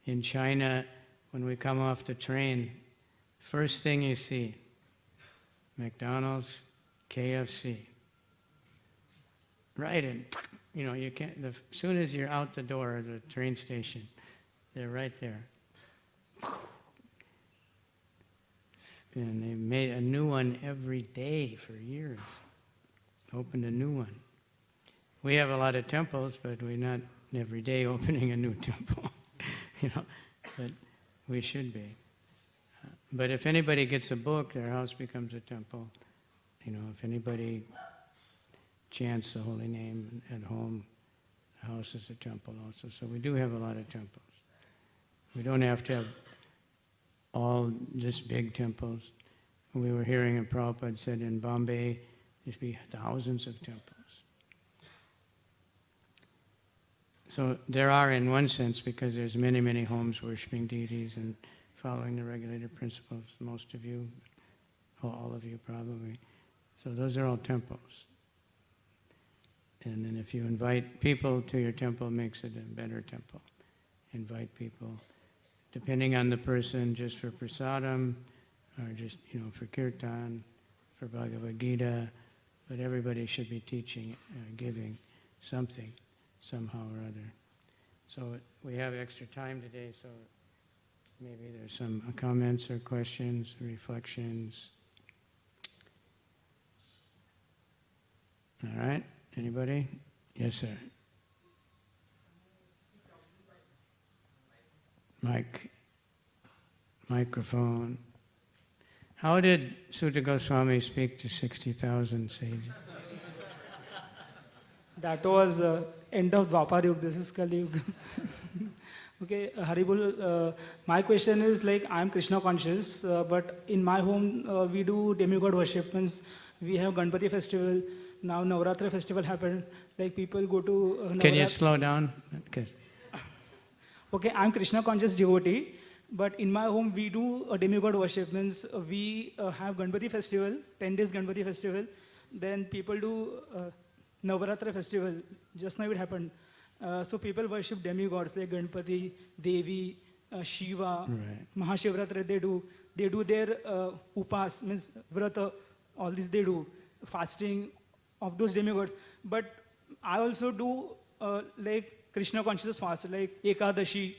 Speaker 1: In China, when we come off the train, first thing you see, McDonald's, KFC. Right in, you can't, as soon as you're out the door of the train station, they're right there. And they made a new one every day for years. Opened a new one. We have a lot of temples, but we're not every day opening a new temple. But we should be. But if anybody gets a book, their house becomes a temple. If anybody chants the holy name at home, the house is a temple also. So we do have a lot of temples. We don't have to have all this big temples. We were hearing a Prabhupada said in Bombay, there'd be thousands of temples. So there are, in one sense, because there's many, many homes worshiping deities and following the regulated principles, most of you, all of you probably. So those are all temples. And then if you invite people to your temple, it makes it a better temple. Invite people, depending on the person, just for prasadam, or just, for kirtan, for Bhagavad Gita, but everybody should be teaching, giving something, somehow or other. So we have extra time today, so maybe there's some comments or questions, reflections. All right, anybody? Yes, sir. Microphone. How did Sutta Goswami speak to 60,000 sages?
Speaker 2: That was end of Dwapar Yuga. This is Kali Yuga. Okay, Haribol, my question is like I'm Krishna conscious, but in my home we do demigod worship. Means we have Ganpati festival. Now Navaratri festival happened. Like people go to
Speaker 1: Can you
Speaker 2: Navaratri.
Speaker 1: slow down? 'Cause-
Speaker 2: Okay, I'm Krishna conscious devotee, but in my home we do a demigod worship. Means we have Ganpati festival, 10 days Ganpati festival. Then people do Navaratri festival. Just now it happened. So people worship demigods like Ganpati, Devi, Shiva,
Speaker 1: Right.
Speaker 2: Mahashivratri. They do their upas, means vrata. All this they do, fasting of those demigods. But I also do like Krishna conscious fast, like Ekadashi.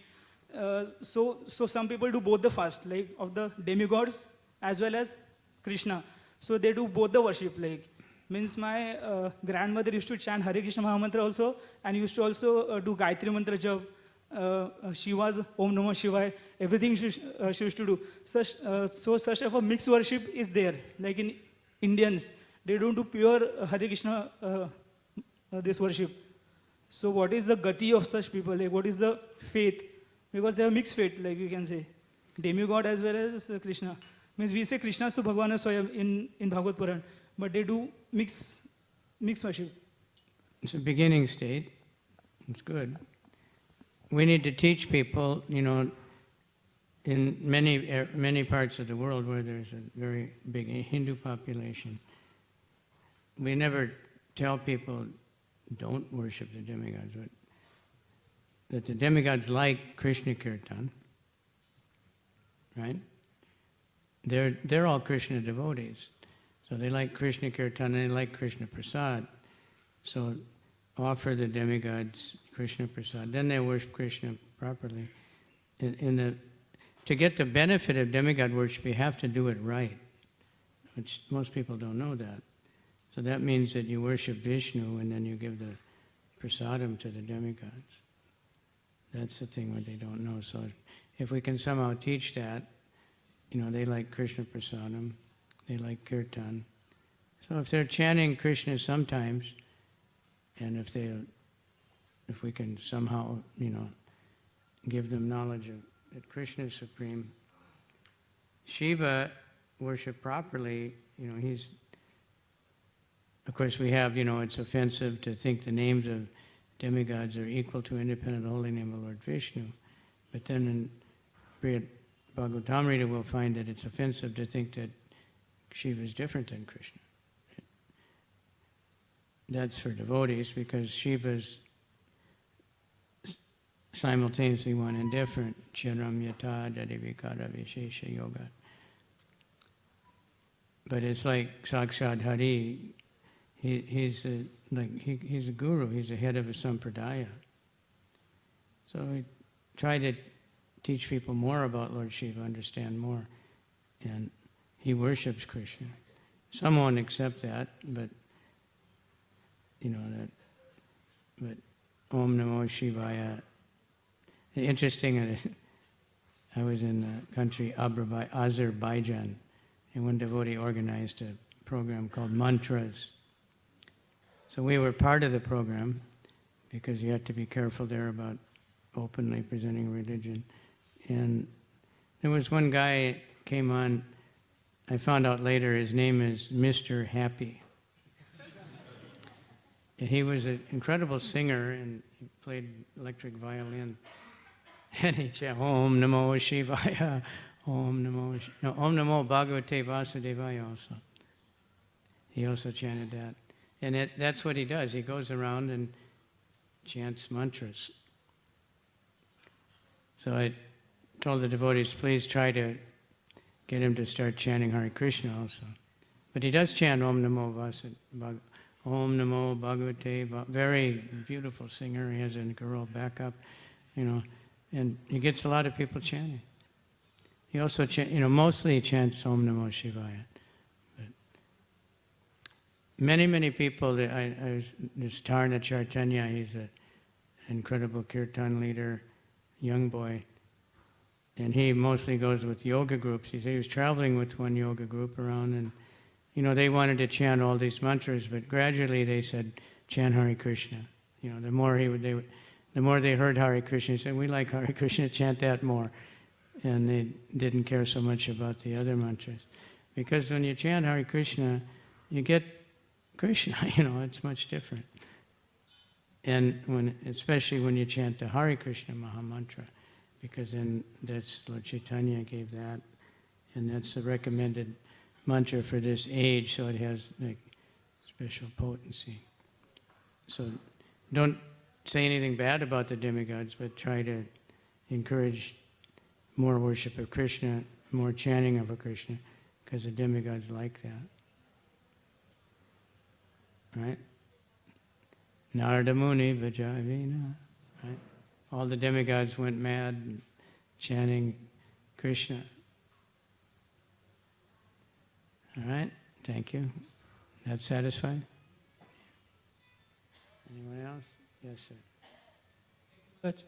Speaker 2: So some people do both the fast, like of the demigods as well as Krishna. So they do both the worship, like means my grandmother used to chant Hare Krishna Mahamantra also, and used to also do Gayatri Mantra Jap, Shiva's Om Namah Shivaya, everything she used to do. Such of a mixed worship is there, like in Indians, they don't do pure Hare Krishna this worship. So what is the gati of such people? Like what is the faith? Because they have mixed faith, like you can say, demigod as well as Krishna. Means we say Krishna to Bhagavana Swayam in Bhagavad Puran, but they do mix worship.
Speaker 1: It's a beginning state. It's good. We need to teach people, in many parts of the world where there's a very big Hindu population, we never tell people don't worship the demigods, but that the demigods like Krishna Kirtan, right? They're all Krishna devotees. So they like Krishna Kirtan and they like Krishna Prasad. So offer the demigods Krishna Prasad. Then they worship Krishna properly. To get the benefit of demigod worship, you have to do it right, which most people don't know that. So that means that you worship Vishnu and then you give the prasadam to the demigods. That's the thing what they don't know. So if we can somehow teach that, they like Krishna prasadam, they like kirtan. So if they're chanting Krishna sometimes, and if we can somehow, give them knowledge of that Krishna is supreme. Shiva, worship properly, he's, of course we have, it's offensive to think the names of demigods are equal to independent holy name of Lord Vishnu. But then in Srimad Bhagavatam we'll find that it's offensive to think that Shiva is different than Krishna. That's for devotees because Shiva's simultaneously one and different. Chiram yata dadivikara vishesha yoga. But it's like Sakshad Hari. He's a guru. He's the head of a sampradaya. So we try to teach people more about Lord Shiva, understand more, and he worships Krishna. Some won't accept that, but But Om Namo Shivaya. Interesting, I was in the country Azerbaijan, and one devotee organized a program called Mantras. So we were part of the program because you have to be careful there about openly presenting religion. And there was one guy came on, I found out later his name is Mr. Happy. And he was an incredible singer and he played electric violin. And he chanted Om Namo Shivaya, Om Namo Bhagavate Vasudevaya also. He also chanted that. And that's what he does. He goes around and chants mantras. So I told the devotees, please try to get him to start chanting Hare Krishna also. But he does chant Om Namo Vasudevaya. Om Namo Bhagavate, very beautiful singer. He has a girl backup, and he gets a lot of people chanting. He also, mostly chants Om Namo Shivaya. But many people, there's Tarna Chaitanya, he's an incredible kirtan leader, young boy, and he mostly goes with yoga groups. He was traveling with one yoga group around, and they wanted to chant all these mantras, but gradually they said, chant Hare Krishna. The more the more they heard Hare Krishna, they said, we like Hare Krishna, chant that more. And they didn't care so much about the other mantras. Because when you chant Hare Krishna, you get Krishna, it's much different. And especially when you chant the Hare Krishna Mahamantra, because then that's Lord Chaitanya gave that, and that's the recommended mantra for this age, so it has like special potency. So don't say anything bad about the demigods, but try to encourage more worship of Krishna, more chanting of Krishna, because the demigods like that. Right? Narada Muni Vajavina. Right? All the demigods went mad chanting Krishna. All right? Thank you. That satisfied? Anyone else? Yes, sir.
Speaker 3: Such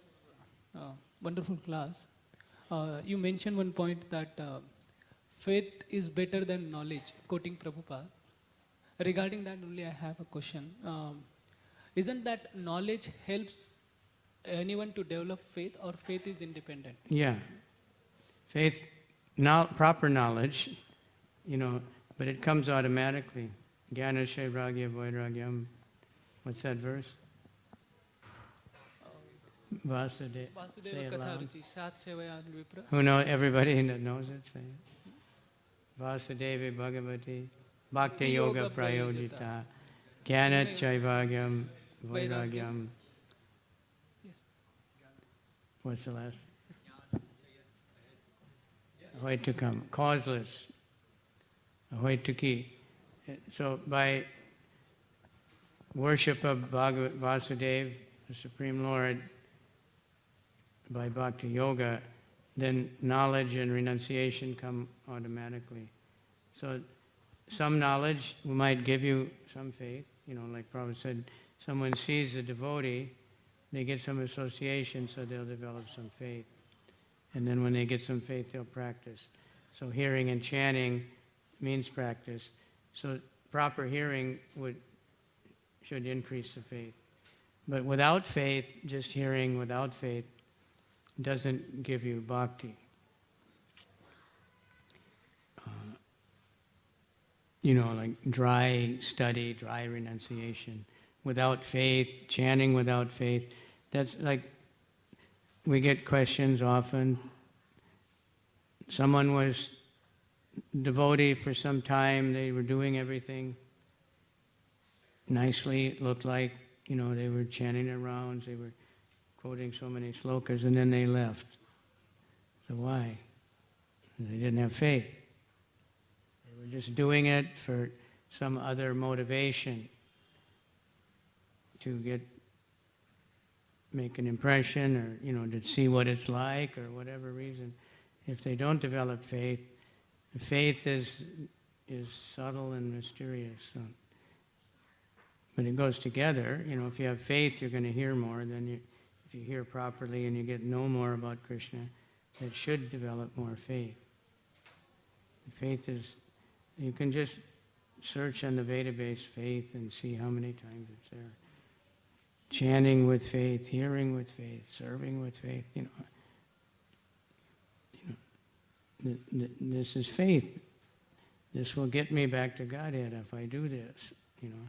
Speaker 3: wonderful class. You mentioned one point that faith is better than knowledge, quoting Prabhupada. Regarding that only I have a question. Isn't that knowledge helps anyone to develop faith, or faith is independent?
Speaker 1: Yeah. Faith, proper knowledge, but it comes automatically. Jnana Shairagya Vairagyam. What's that verse? Vasudev.
Speaker 3: Vasudev
Speaker 1: Say it
Speaker 3: Katha
Speaker 1: loud.
Speaker 3: Ruchi, Sat Sevaya Vipra.
Speaker 1: Who know, everybody that knows it, say it. Vasudevi Bhagavati Bhakti Yoga Prayojita Jnana Chaivagyam Vairagyam.
Speaker 3: Yes.
Speaker 1: What's the last? Ahoy to come. Causeless. Ahoy to ki. So by worship of Vasudev, the Supreme Lord, by Bhakti Yoga, then knowledge and renunciation come automatically. So some knowledge might give you some faith, like Prabhupada said, someone sees a devotee, they get some association, so they'll develop some faith. And then when they get some faith, they'll practice. So hearing and chanting means practice. So proper hearing should increase the faith. But without faith, just hearing without faith, doesn't give you bhakti. Like dry study, dry renunciation, without faith, chanting without faith. That's like, we get questions often. Someone was devotee for some time, they were doing everything nicely, it looked like, they were chanting their rounds, they were quoting so many slokas, and then they left. So why? They didn't have faith. They were just doing it for some other motivation to make an impression, or to see what it's like, or whatever reason. If they don't develop faith, faith is subtle and mysterious. So. But it goes together. If you have faith, you're going to hear more. Then if you hear properly and you know more about Krishna, that should develop more faith. Faith is, you can just search on the Veda-based faith and see how many times it's there. Chanting with faith, hearing with faith, serving with faith, this is faith. This will get me back to Godhead if I do this, And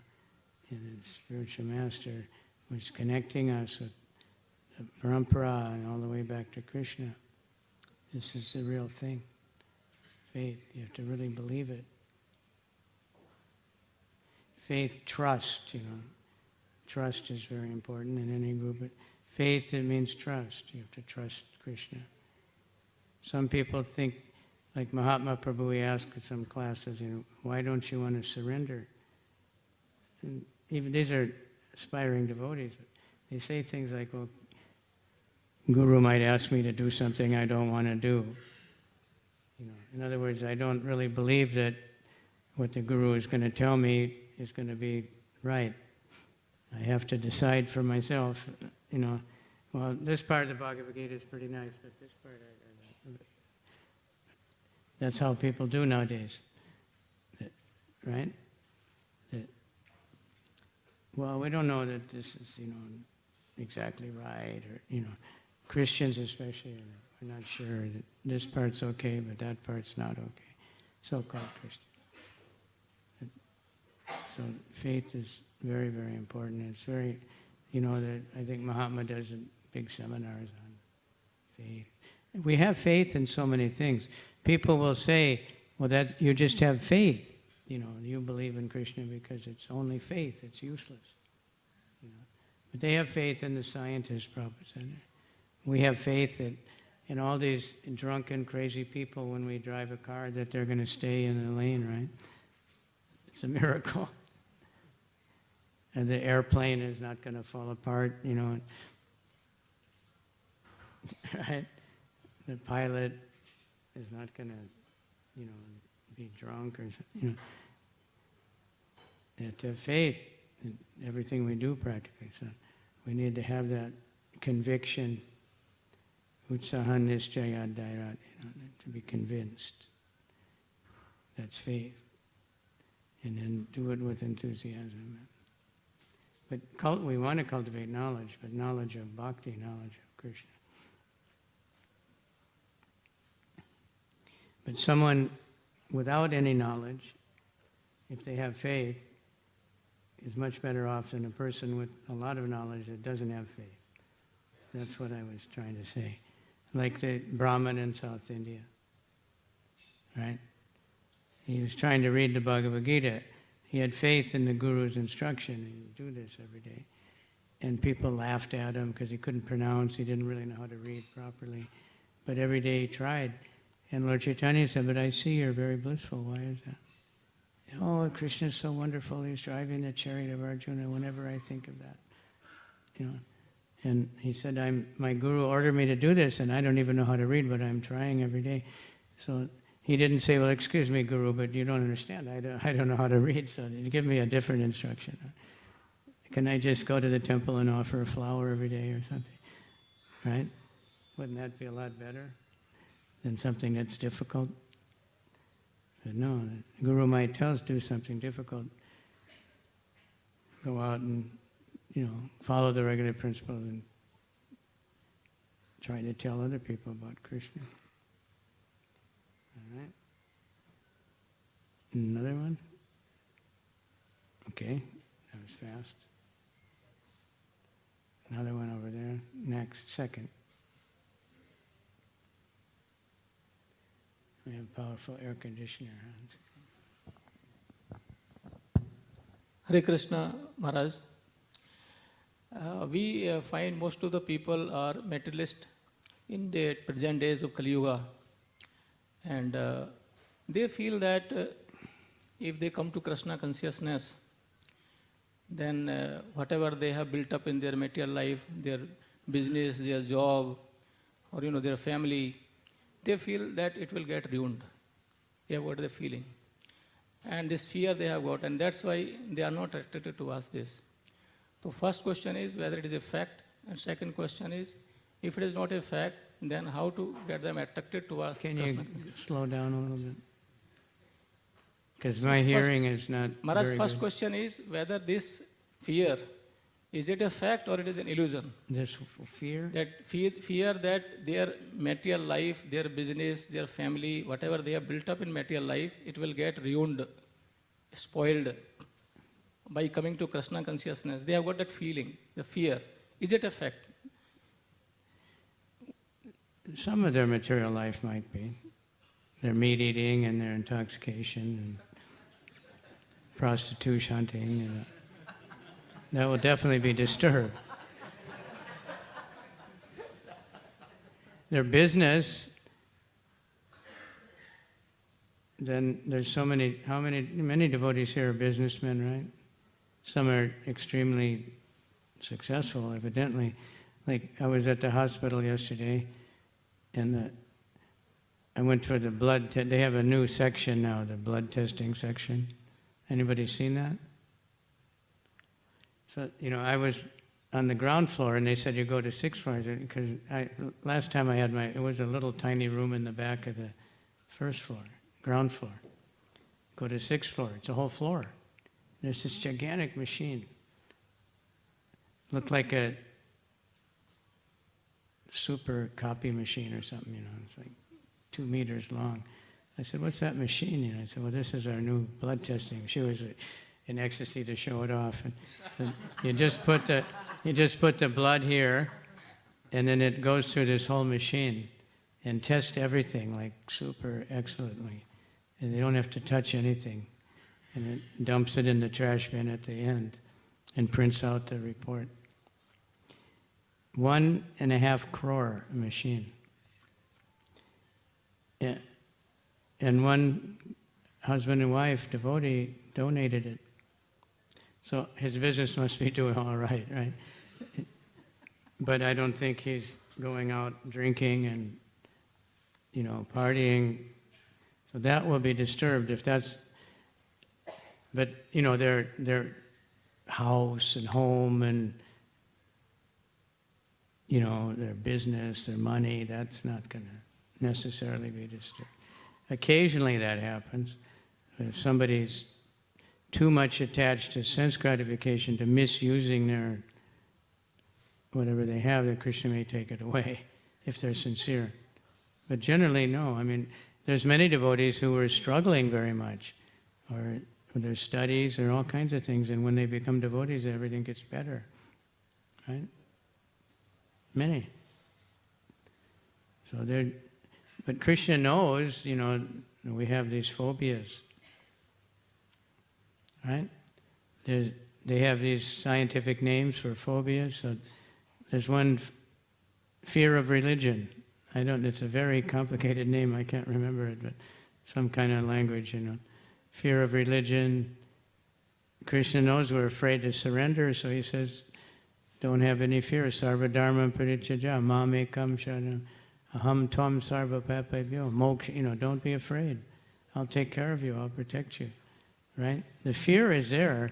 Speaker 1: the spiritual master was connecting us with the parampara and all the way back to Krishna. This is the real thing. Faith, you have to really believe it. Faith, trust, Trust is very important in any group. But faith, it means trust. You have to trust Krishna. Some people think, like Mahatma Prabhu, he asked in some classes, why don't you want to surrender? And even these are aspiring devotees. They say things like, well, Guru might ask me to do something I don't want to do. In other words, I don't really believe that what the Guru is going to tell me is going to be right. I have to decide for myself, well, this part of the Bhagavad Gita is pretty nice, but this part, that's how people do nowadays, right? Well, we don't know that this is, exactly right, or, Christians especially are not sure that this part's okay, but that part's not okay. So-called Christians. So faith is very, very important. It's very, that I think Mahatma does big seminars on faith. We have faith in so many things. People will say, well, that you just have faith. You believe in Krishna because it's only faith. It's useless. But they have faith in the scientists, Prabhupada said. We have faith that in all these drunken, crazy people, when we drive a car, that they're going to stay in the lane, right? It's a miracle. And the airplane is not going to fall apart, right? The pilot is not going to, be drunk or something. They have to have faith in everything we do practically. So we need to have that conviction, utsaha nischaya dhairat, to be convinced. That's faith. And then do it with enthusiasm. But we want to cultivate knowledge, but knowledge of bhakti, knowledge of Krishna. But someone without any knowledge, if they have faith, is much better off than a person with a lot of knowledge that doesn't have faith. That's what I was trying to say. Like the Brahmin in South India, right? He was trying to read the Bhagavad Gita. He had faith in the Guru's instruction. He would do this every day. And people laughed at him because he couldn't pronounce. He didn't really know how to read properly. But every day he tried. And Lord Chaitanya said, but I see you're very blissful. Why is that? Oh, Krishna's so wonderful. He's driving the chariot of Arjuna whenever I think of that. And he said, my Guru ordered me to do this, and I don't even know how to read, but I'm trying every day. So he didn't say, well, excuse me, Guru, but you don't understand. I don't know how to read, so give me a different instruction. Can I just go to the temple and offer a flower every day or something? Right? Wouldn't that be a lot better than something that's difficult? But no, the Guru might tell us do something difficult. Go out and, follow the regular principles and try to tell other people about Krishna. All right? Another one? Okay, that was fast. Another one over there. Next, second. We have powerful air conditioner on.
Speaker 4: Hare Krishna Maharaj. We find most of the people are materialist in the present days of Kali Yuga. And they feel that if they come to Krishna consciousness, then whatever they have built up in their material life, their business, their job, or their family, they feel that it will get ruined. They have got the feeling. And this fear they have got, and that's why they are not attracted to us this. So first question is whether it is a fact, and second question is, if it is not a fact, then how to get them attracted to us.
Speaker 1: Can you slow down a little bit? Because my hearing is not
Speaker 4: Maharaj,
Speaker 1: very
Speaker 4: first
Speaker 1: good.
Speaker 4: question is whether this fear, is it a fact or it is an illusion?
Speaker 1: This fear?
Speaker 4: That fear that their material life, their business, their family, whatever they have built up in material life, it will get ruined, spoiled by coming to Krishna consciousness. They have got that feeling, the fear. Is it a fact?
Speaker 1: Some of their material life might be. Their meat eating and their intoxication and prostitution hunting. That will definitely be disturbed. Their business, then there's so many, many devotees here are businessmen, right? Some are extremely successful, evidently. Like I was at the hospital yesterday, and I went for the blood test. They have a new section now, the blood testing section. Anybody seen that? So, I was on the ground floor, and they said you go to 6th floor, because last time I had it was a little tiny room in the back of the 1st floor, ground floor. Go to 6th floor, it's a whole floor. There's this gigantic machine. Looked like super copy machine or something, it's like 2 meters long. I said, what's that machine? I said, well, this is our new blood testing. She was in ecstasy to show it off. And so you just put the blood here, and then it goes through this whole machine and tests everything like super excellently. And they don't have to touch anything. And it dumps it in the trash bin at the end and prints out the report. 1.5 crore machine. Yeah. And one husband and wife, devotee, donated it. So his business must be doing all right, right? But I don't think he's going out drinking and, partying. So that will be disturbed if that's, but, their house and home and, their business, their money, that's not going to necessarily be disturbed. Occasionally that happens. If somebody's too much attached to sense gratification, to misusing their, whatever they have, that Krishna may take it away if they're sincere. But generally, no. There's many devotees who are struggling very much, or with their studies, or all kinds of things, and when they become devotees, everything gets better. Right? Many. So but Krishna knows, we have these phobias. Right? They have these scientific names for phobias. So there's one, fear of religion. It's a very complicated name, I can't remember it, but some kind of language, Fear of religion. Krishna knows we're afraid to surrender, so he says, don't have any fear. Sarva dharma parityaja, mamekam sharanam. Aham tvam sarva papabhyo. Moksha, don't be afraid. I'll take care of you. I'll protect you. Right? The fear is there,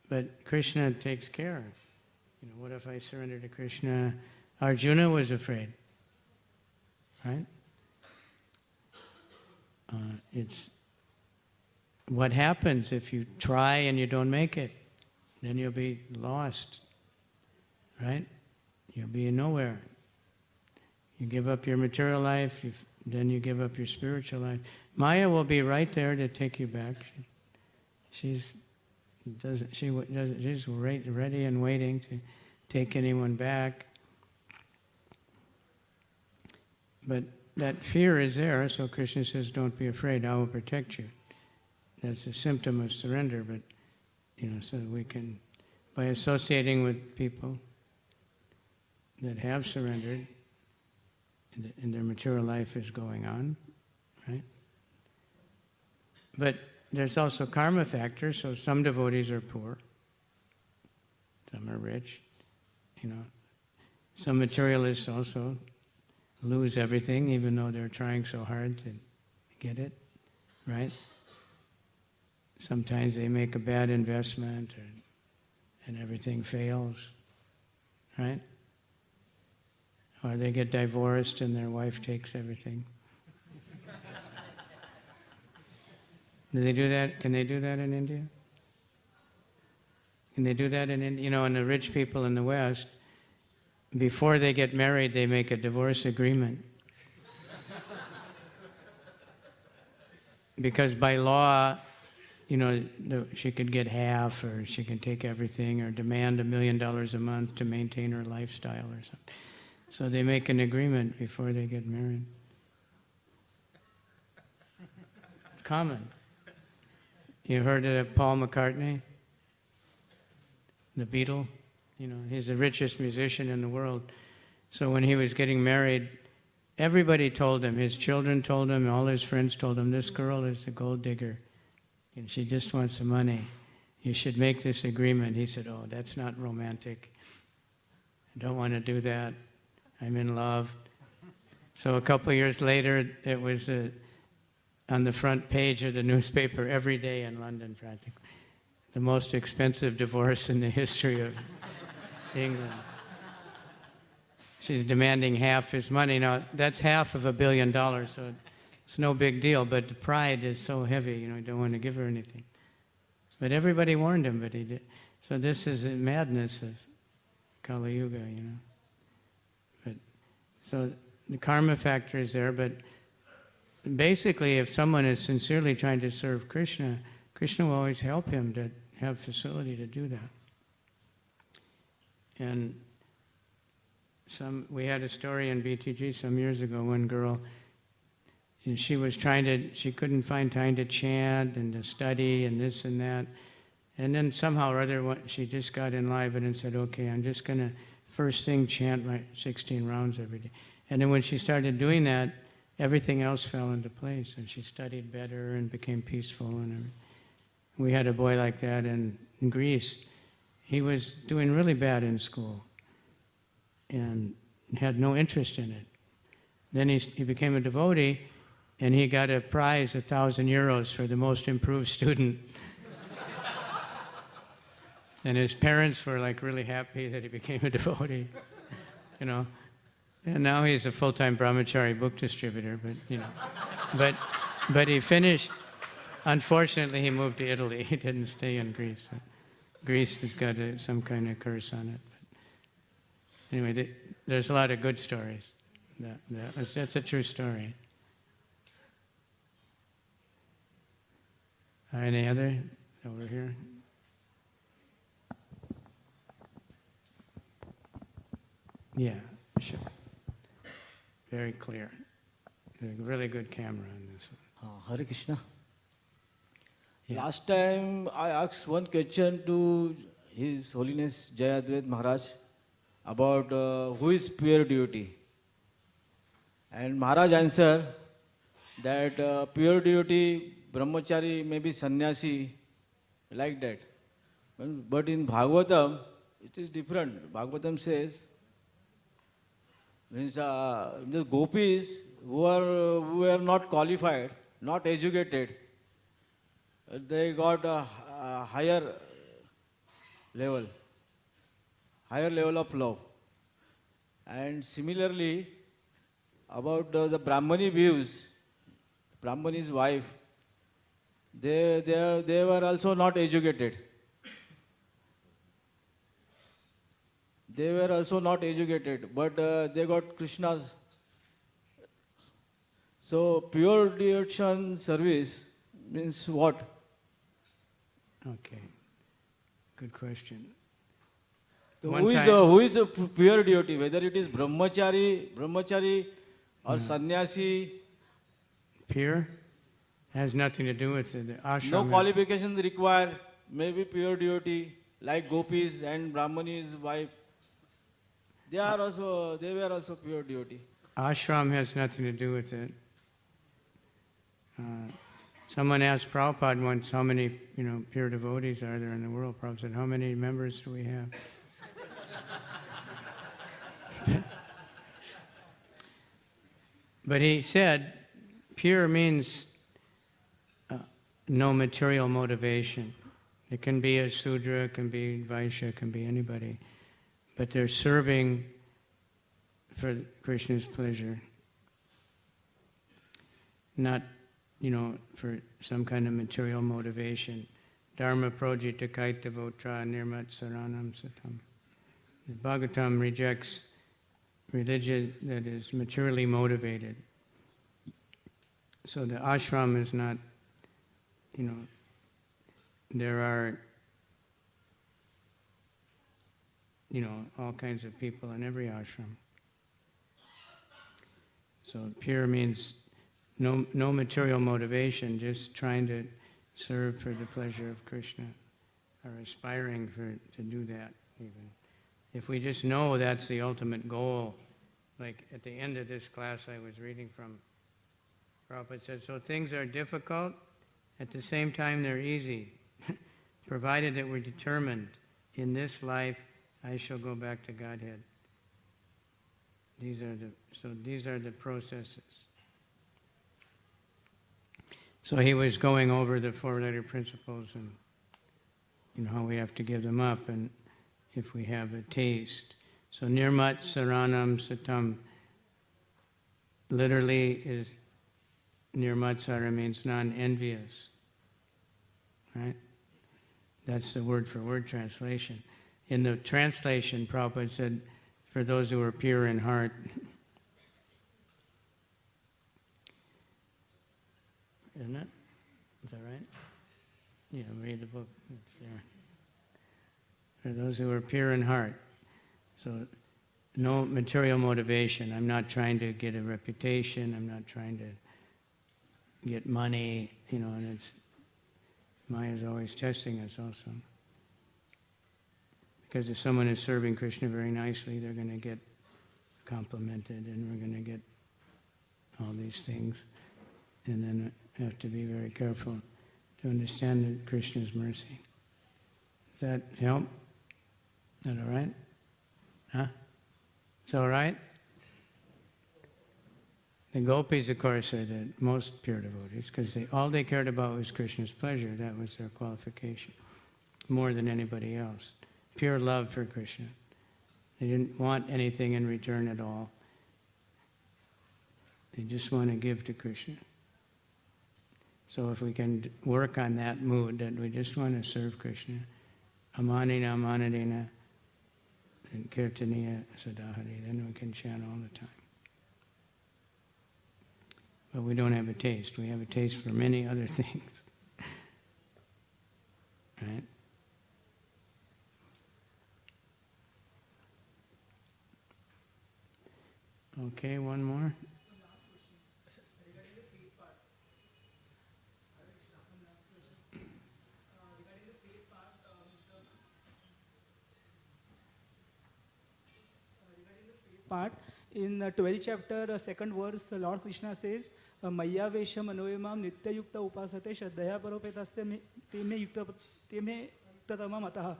Speaker 1: but Krishna takes care. What if I surrender to Krishna? Arjuna was afraid. Right? It's what happens if you try and you don't make it. Then you'll be lost. Right? You'll be in nowhere. You give up your material life, then you give up your spiritual life. Maya will be right there to take you back. She's ready and waiting to take anyone back. But that fear is there, so Krishna says, don't be afraid, I will protect you. That's a symptom of surrender, but, so we can, by associating with people that have surrendered, and their material life is going on, right? But there's also karma factors, so some devotees are poor, some are rich, Some materialists also lose everything, even though they're trying so hard to get it, right? Sometimes they make a bad investment, and everything fails, right? Or they get divorced and their wife takes everything. Do they do that? Can they do that in India? Can they do that in India? And the rich people in the West, before they get married, they make a divorce agreement. Because by law, she could get half, or she can take everything, or demand $1 million a month to maintain her lifestyle or something. So they make an agreement before they get married. It's common. You heard of Paul McCartney, the Beatle? He's the richest musician in the world. So when he was getting married, everybody told him, his children told him, all his friends told him, this girl is a gold digger, and she just wants the money. You should make this agreement. He said, oh, that's not romantic. I don't want to do that. I'm in love. So a couple of years later, it was on the front page of the newspaper every day in London, practically. The most expensive divorce in the history of England. She's demanding half his money. Now, that's half of $1 billion, so it's no big deal, but the pride is so heavy, you don't want to give her anything. But everybody warned him, but he did. So this is a madness of Kali Yuga, So the karma factor is there, but basically if someone is sincerely trying to serve Krishna, Krishna will always help him to have facility to do that. And we had a story in BTG some years ago, one girl, and she couldn't find time to chant and to study and this and that. And then somehow or other, she just got enlivened and said, okay, I'm just going to first thing chant my 16 rounds every day. And then when she started doing that, everything else fell into place, and she studied better and became peaceful. And everything. We had a boy like that in Greece. He was doing really bad in school and had no interest in it. Then he became a devotee, and he got a prize, 1,000 euros, for the most improved student. And his parents were like really happy that he became a devotee, you know. And now he's a full-time brahmachari book distributor, but you know, but he finished. Unfortunately, he moved to Italy. He didn't stay in Greece. Greece has got some kind of curse on it. But anyway, there's a lot of good stories. That's a true story. Any other over here? Yeah, sure. Very clear. A really good camera on this one.
Speaker 5: Hare Krishna.
Speaker 1: Yeah.
Speaker 5: Last time I asked one question to His Holiness Jayadvaita Maharaj about who is pure deity. And Maharaj answered that pure deity, brahmachari, maybe sannyasi, like that. But in Bhagavatam, it is different. Bhagavatam says, means the gopis who are not qualified, not educated, they got a higher level of love. And similarly, about the Brahmani views, Brahmani's wife, they were also not educated. They were also not educated, but they got Krishna's. So pure devotion service means what?
Speaker 1: Okay, good question.
Speaker 5: So
Speaker 1: One
Speaker 5: who is a pure devotee? Whether it is brahmachari or sannyasi,
Speaker 1: Pure has nothing to do with it. The ashram.
Speaker 5: no qualifications required. Maybe pure devotee like gopis and Brahmani's wife. They were also pure devotee.
Speaker 1: Ashram has nothing to do with it. Someone asked Prabhupada once how many, pure devotees are there in the world. Prabhupada said, how many members do we have? But he said, pure means no material motivation. It can be a Sudra, it can be Vaishya, it can be anybody. But they're serving for Krishna's pleasure. Not, for some kind of material motivation. Dharma projita kaita votra nirmat saranam satam. The Bhagavatam rejects religion that is materially motivated. So the ashram is not, there are, all kinds of people in every ashram. So pure means no material motivation, just trying to serve for the pleasure of Krishna, or aspiring to do that even. If we just know that's the ultimate goal, like at the end of this class I was reading from, Prabhupada said, so things are difficult, at the same time they're easy, provided that we're determined, in this life I shall go back to Godhead. These are the processes. So he was going over the four-letter principles and how we have to give them up and if we have a taste. So nirmat saranam satam literally is nirmatsara means non-envious. Right? That's the word-for-word translation. In the translation, Prabhupada said, for those who are pure in heart. Yeah, read the book. It's there. For those who are pure in heart. So, no material motivation. I'm not trying to get a reputation. I'm not trying to get money, and it's, Maya's always testing us also. Because if someone is serving Krishna very nicely, they're going to get complimented, and we're going to get all these things. And then we have to be very careful to understand that Krishna's mercy. Does that help? Is that all right? Huh? It's all right? The gopis, of course, are the most pure devotees because all they cared about was Krishna's pleasure. That was their qualification, more than anybody else. Pure love for Krishna. They didn't want anything in return at all. They just want to give to Krishna. So if we can work on that mood, that we just want to serve Krishna, amanina, amanadina, and kirtaniya sadahari, then we can chant all the time. But we don't have a taste. We have a taste for many other things. Right? Okay, one more.
Speaker 2: Part in 12th chapter, second verse, Lord Krishna says, Maya Vesha Manoyamam Nitya Yukta Upasate Shraddhaya Paropetaste Te me Yuktatamam Ataha.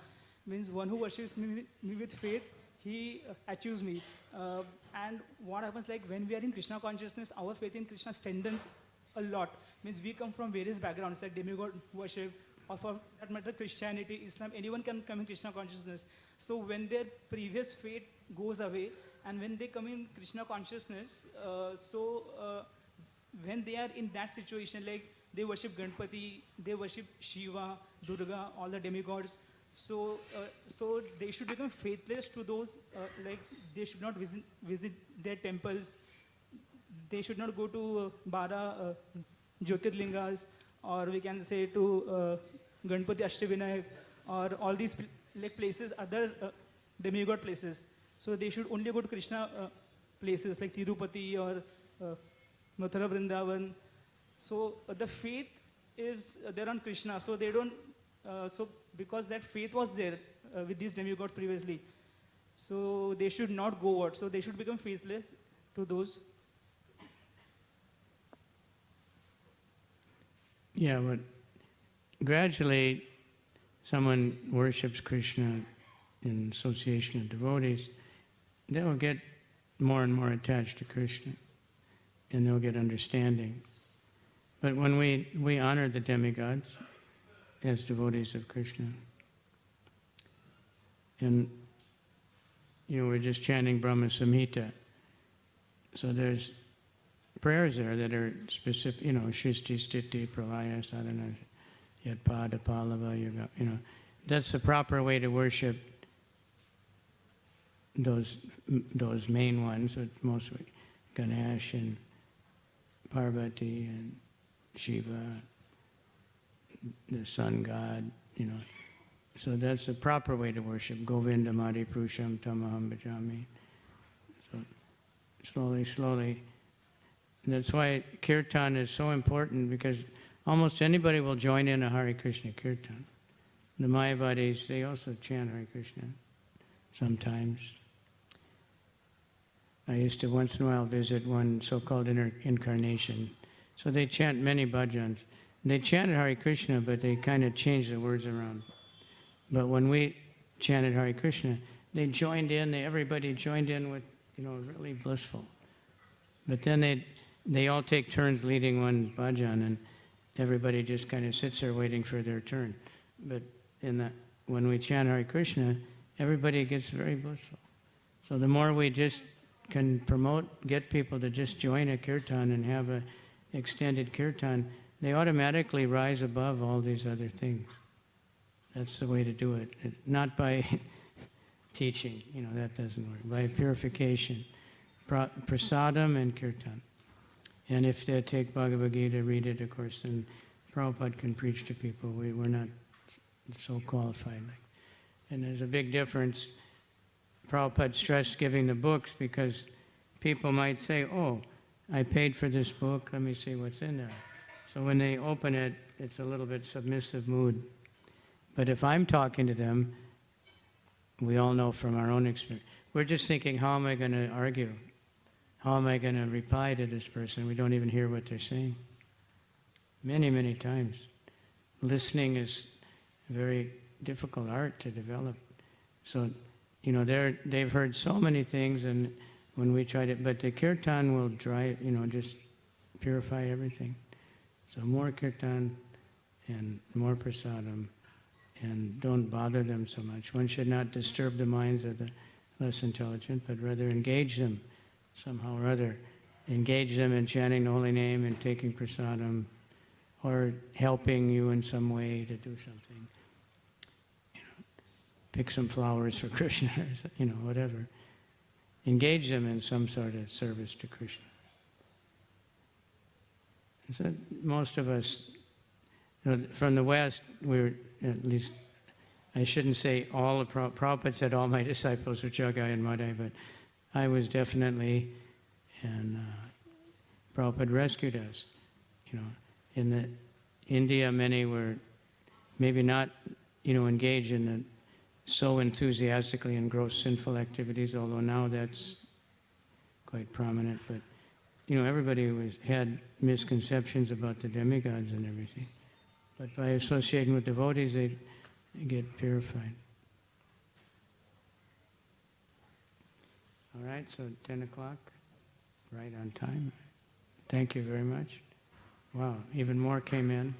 Speaker 2: Means one who worships me with faith, he achieves me. And what happens, like when we are in Krishna consciousness, our faith in Krishna strengthens a lot. Means we come from various backgrounds like demigod worship, or for that matter Christianity, Islam, anyone can come in Krishna consciousness. So when their previous faith goes away, and when they come in Krishna consciousness, when they are in that situation, like they worship Ganpati, they worship Shiva, Durga, all the demigods, so they should become faithless to those, like they should not visit their temples, they should not go to Bara Jyotirlingas, or we can say to Ganpati Ashtavinayak, or all these like places, other demigod places. So they should only go to Krishna places like Tirupati or Mathura Vrindavan. So the faith is there on Krishna. So they don't, so because that faith was there with these demigods previously, so they should not go out. So they should become faithless to those.
Speaker 1: Yeah, but gradually someone worships Krishna in association of devotees, they'll get more and more attached to Krishna, and they'll get understanding. But when we honor the demigods as devotees of Krishna, and we're just chanting Brahma Samhita, so there's prayers there that are specific, Shristi, Stiti, Pralaya, Sadhana, Yadpada, Pallava, Yoga, that's the proper way to worship those main ones, mostly Ganesh and Parvati and Shiva, the sun god, So that's the proper way to worship. Govinda Madi Prusham Tamaham Bhajami. So slowly. And that's why kirtan is so important, because almost anybody will join in a Hare Krishna kirtan. The Mayavadis, they also chant Hare Krishna sometimes. I used to once in a while visit one so-called incarnation. So they chant many bhajans. They chanted Hare Krishna, but they kind of changed the words around. But when we chanted Hare Krishna, they joined in, everybody joined in with, really blissful. But then they all take turns leading one bhajan, and everybody just kind of sits there waiting for their turn. But when we chant Hare Krishna, everybody gets very blissful. So the more we just can get people to just join a kirtan and have an extended kirtan, they automatically rise above all these other things. That's the way to do it. Not by teaching, that doesn't work. By purification. Prasadam and kirtan. And if they take Bhagavad Gita, read it, of course, then Prabhupada can preach to people. We're not so qualified. And there's a big difference. Prabhupada stressed giving the books because people might say, oh, I paid for this book, let me see what's in there. So when they open it, it's a little bit submissive mood. But if I'm talking to them, we all know from our own experience, we're just thinking, how am I going to argue? How am I going to reply to this person? We don't even hear what they're saying. Many, many times. Listening is a very difficult art to develop. So, they've heard so many things, and when we try to, but the kirtan will dry, just purify everything. So more kirtan and more prasadam, and don't bother them so much. One should not disturb the minds of the less intelligent, but rather engage them somehow or other. Engage them in chanting the holy name and taking prasadam, or helping you in some way to do something. Pick some flowers for Krishna, or whatever. Engage them in some sort of service to Krishna. So most of us, from the West, we're at least, I shouldn't say all of Prabhupada said all my disciples were Jagai and Madhai, but I was definitely, and Prabhupada rescued us. In India, many were maybe not, engaged in so enthusiastically in gross sinful activities, although now that's quite prominent. But, everybody had misconceptions about the demigods and everything. But by associating with devotees, they get purified. All right, so 10 o'clock, right on time. Thank you very much. Wow, even more came in.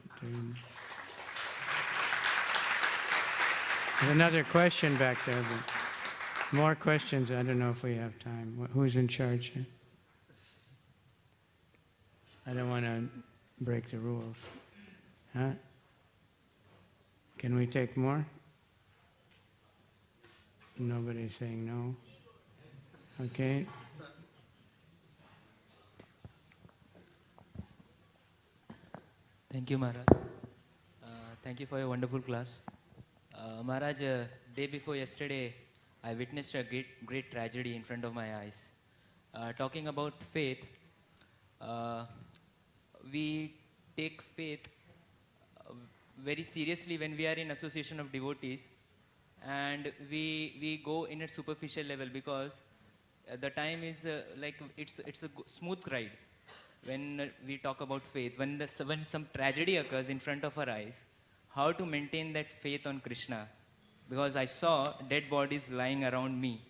Speaker 1: There's another question back there, but more questions. I don't know if we have time. Who's in charge here? I don't want to break the rules. Huh? Can we take more? Nobody's saying no. Okay.
Speaker 6: Thank you, Maharaj. Thank you for your wonderful class. Maharaj, day before yesterday, I witnessed a great tragedy in front of my eyes. Talking about faith, we take faith very seriously when we are in association of devotees, and we go in a superficial level because the time is it's a smooth ride. When we talk about faith, when some tragedy occurs in front of our eyes, how to maintain that faith on Krishna? Because I saw dead bodies lying around me.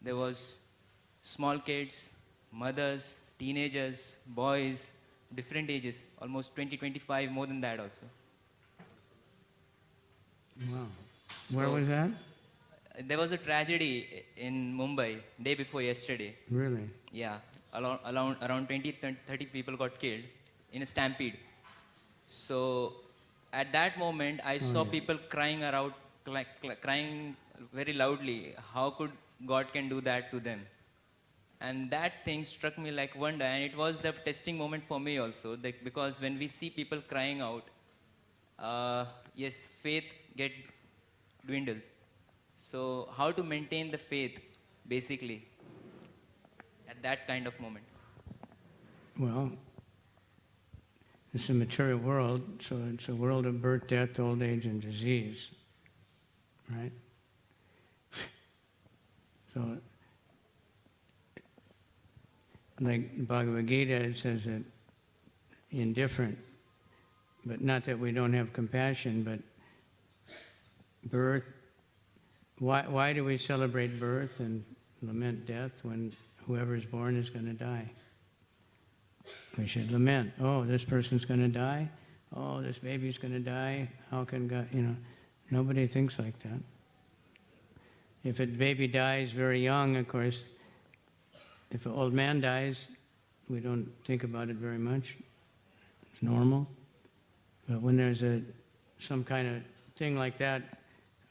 Speaker 6: There was small kids, mothers, teenagers, boys, different ages, almost 20, 25, more than that also.
Speaker 1: Wow. Where was that?
Speaker 6: There was a tragedy in Mumbai day before yesterday.
Speaker 1: Really?
Speaker 6: Yeah, around 20, 30 people got killed in a stampede. So at that moment, I saw people crying out, crying very loudly. How could God can do that to them? And that thing struck me like wonder, and it was the testing moment for me also, because when we see people crying out, yes, faith get dwindled. So how to maintain the faith, basically, at that kind of moment?
Speaker 1: Well, it's a material world, so it's a world of birth, death, old age, and disease, right? So, like Bhagavad Gita, it says that indifferent, but not that we don't have compassion, but birth. Why do we celebrate birth and lament death when whoever is born is going to die? We should lament, oh, this person's going to die. Oh, this baby's going to die. How can God, nobody thinks like that. If a baby dies very young, of course, if an old man dies, we don't think about it very much. It's normal. But when there's some kind of thing like that,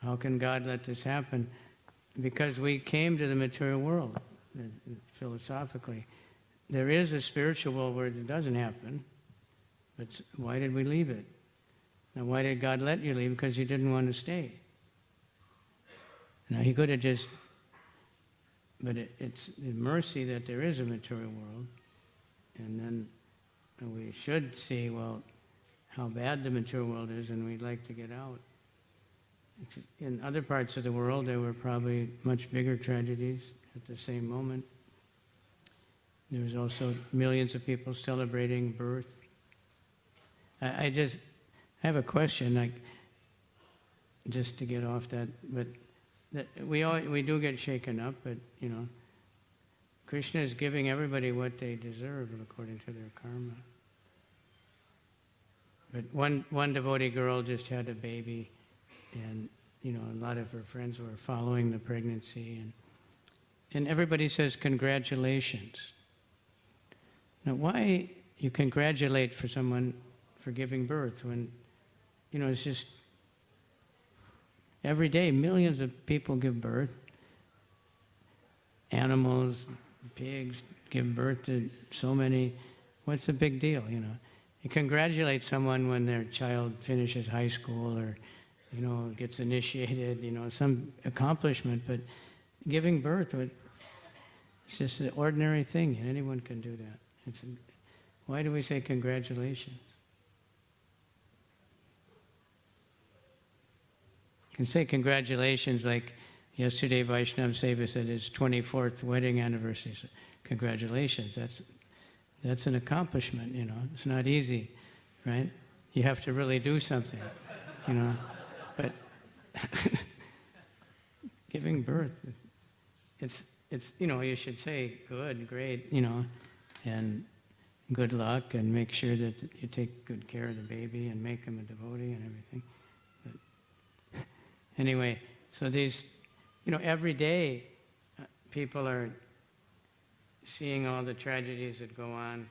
Speaker 1: how can God let this happen? Because we came to the material world, philosophically. There is a spiritual world where it doesn't happen, but why did we leave it? Now, why did God let you leave? Because you didn't want to stay. Now, he could have just, but it's a mercy that there is a material world. And then we should see, well, how bad the material world is, and we'd like to get out. In other parts of the world, there were probably much bigger tragedies at the same moment. There was also millions of people celebrating birth. I have a question, like, just to get off that, but we do get shaken up, but, you know, Krishna is giving everybody what they deserve according to their karma. But one devotee girl just had a baby, and, you know, a lot of her friends were following the pregnancy, and everybody says congratulations. Now, why you congratulate for someone for giving birth when, you know, it's just every day millions of people give birth. Animals, pigs give birth to so many. What's the big deal, you know? You congratulate someone when their child finishes high school or, you know, gets initiated, you know, some accomplishment, but giving birth, it's just an ordinary thing, and anyone can do that. Why do we say congratulations? You can say congratulations like yesterday Vaishnav Seva said his 24th wedding anniversary. So congratulations, that's an accomplishment, you know. It's not easy, right? You have to really do something, you know. But giving birth, it's you know, you should say good, great, you know, and good luck, and make sure that you take good care of the baby and make him a devotee and everything. But anyway, so these, you know, every day people are seeing all the tragedies that go on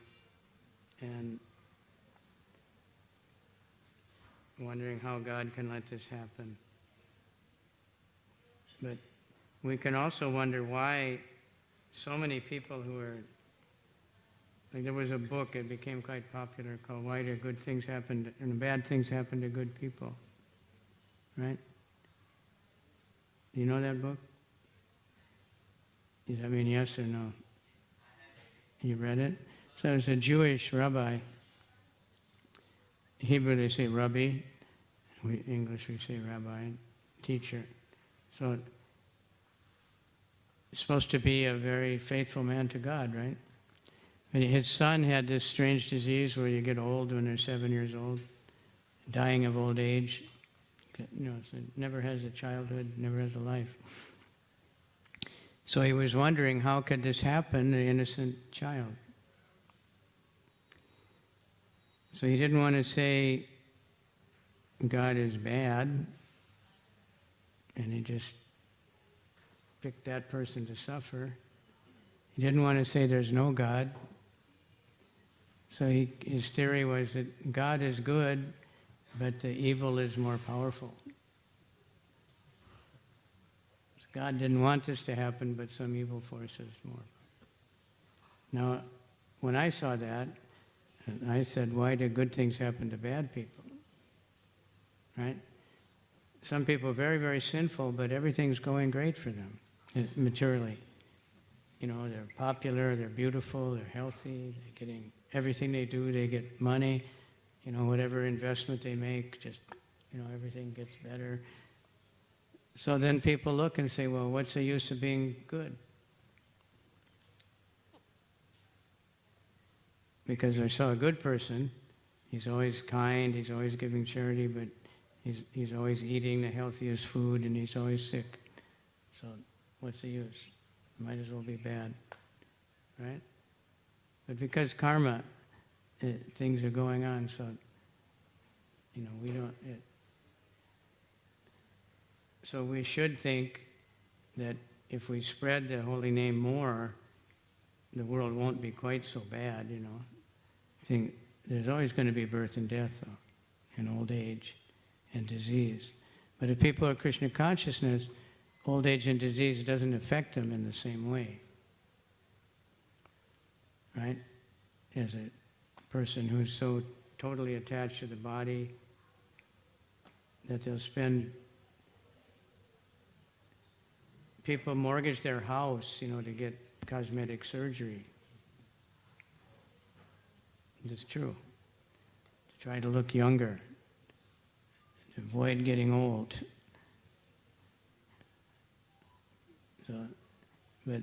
Speaker 1: and wondering how God can let this happen. But we can also wonder why so many people who are, like there was a book, it became quite popular, called Why Do Good Things Happen and Bad Things Happen to Good People, right? Do you know that book? I mean, yes or no? You read it? So it's a Jewish rabbi. Hebrew they say rabbi, English we say rabbi, teacher. So it's supposed to be a very faithful man to God, right? And his son had this strange disease where you get old when they're 7 years old, dying of old age. You know, so never has a childhood, never has a life. So he was wondering, how could this happen to an innocent child? So he didn't want to say God is bad, and he just picked that person to suffer. He didn't want to say there's no God. So his theory was that God is good, but the evil is more powerful. God didn't want this to happen, but some evil force is more. Now, when I saw that, I said, why do good things happen to bad people? Right? Some people are very, very sinful, but everything's going great for them, materially. You know, they're popular, they're beautiful, they're healthy, they're getting everything they do, they get money. You know, whatever investment they make, just, you know, everything gets better. So then people look and say, well, what's the use of being good? Because I saw a good person, he's always kind, he's always giving charity, but he's always eating the healthiest food, and he's always sick. So what's the use? Might as well be bad, right? But because karma, things are going on, so, you know, we don't... So we should think that if we spread the holy name more, the world won't be quite so bad, you know. There's always going to be birth and death, though, and old age and disease. But if people are Krishna consciousness, old age and disease doesn't affect them in the same way, right? As a person who's so totally attached to the body, that they'll spend, people mortgage their house, to get cosmetic surgery. It's true. To try to look younger, to avoid getting old. So, but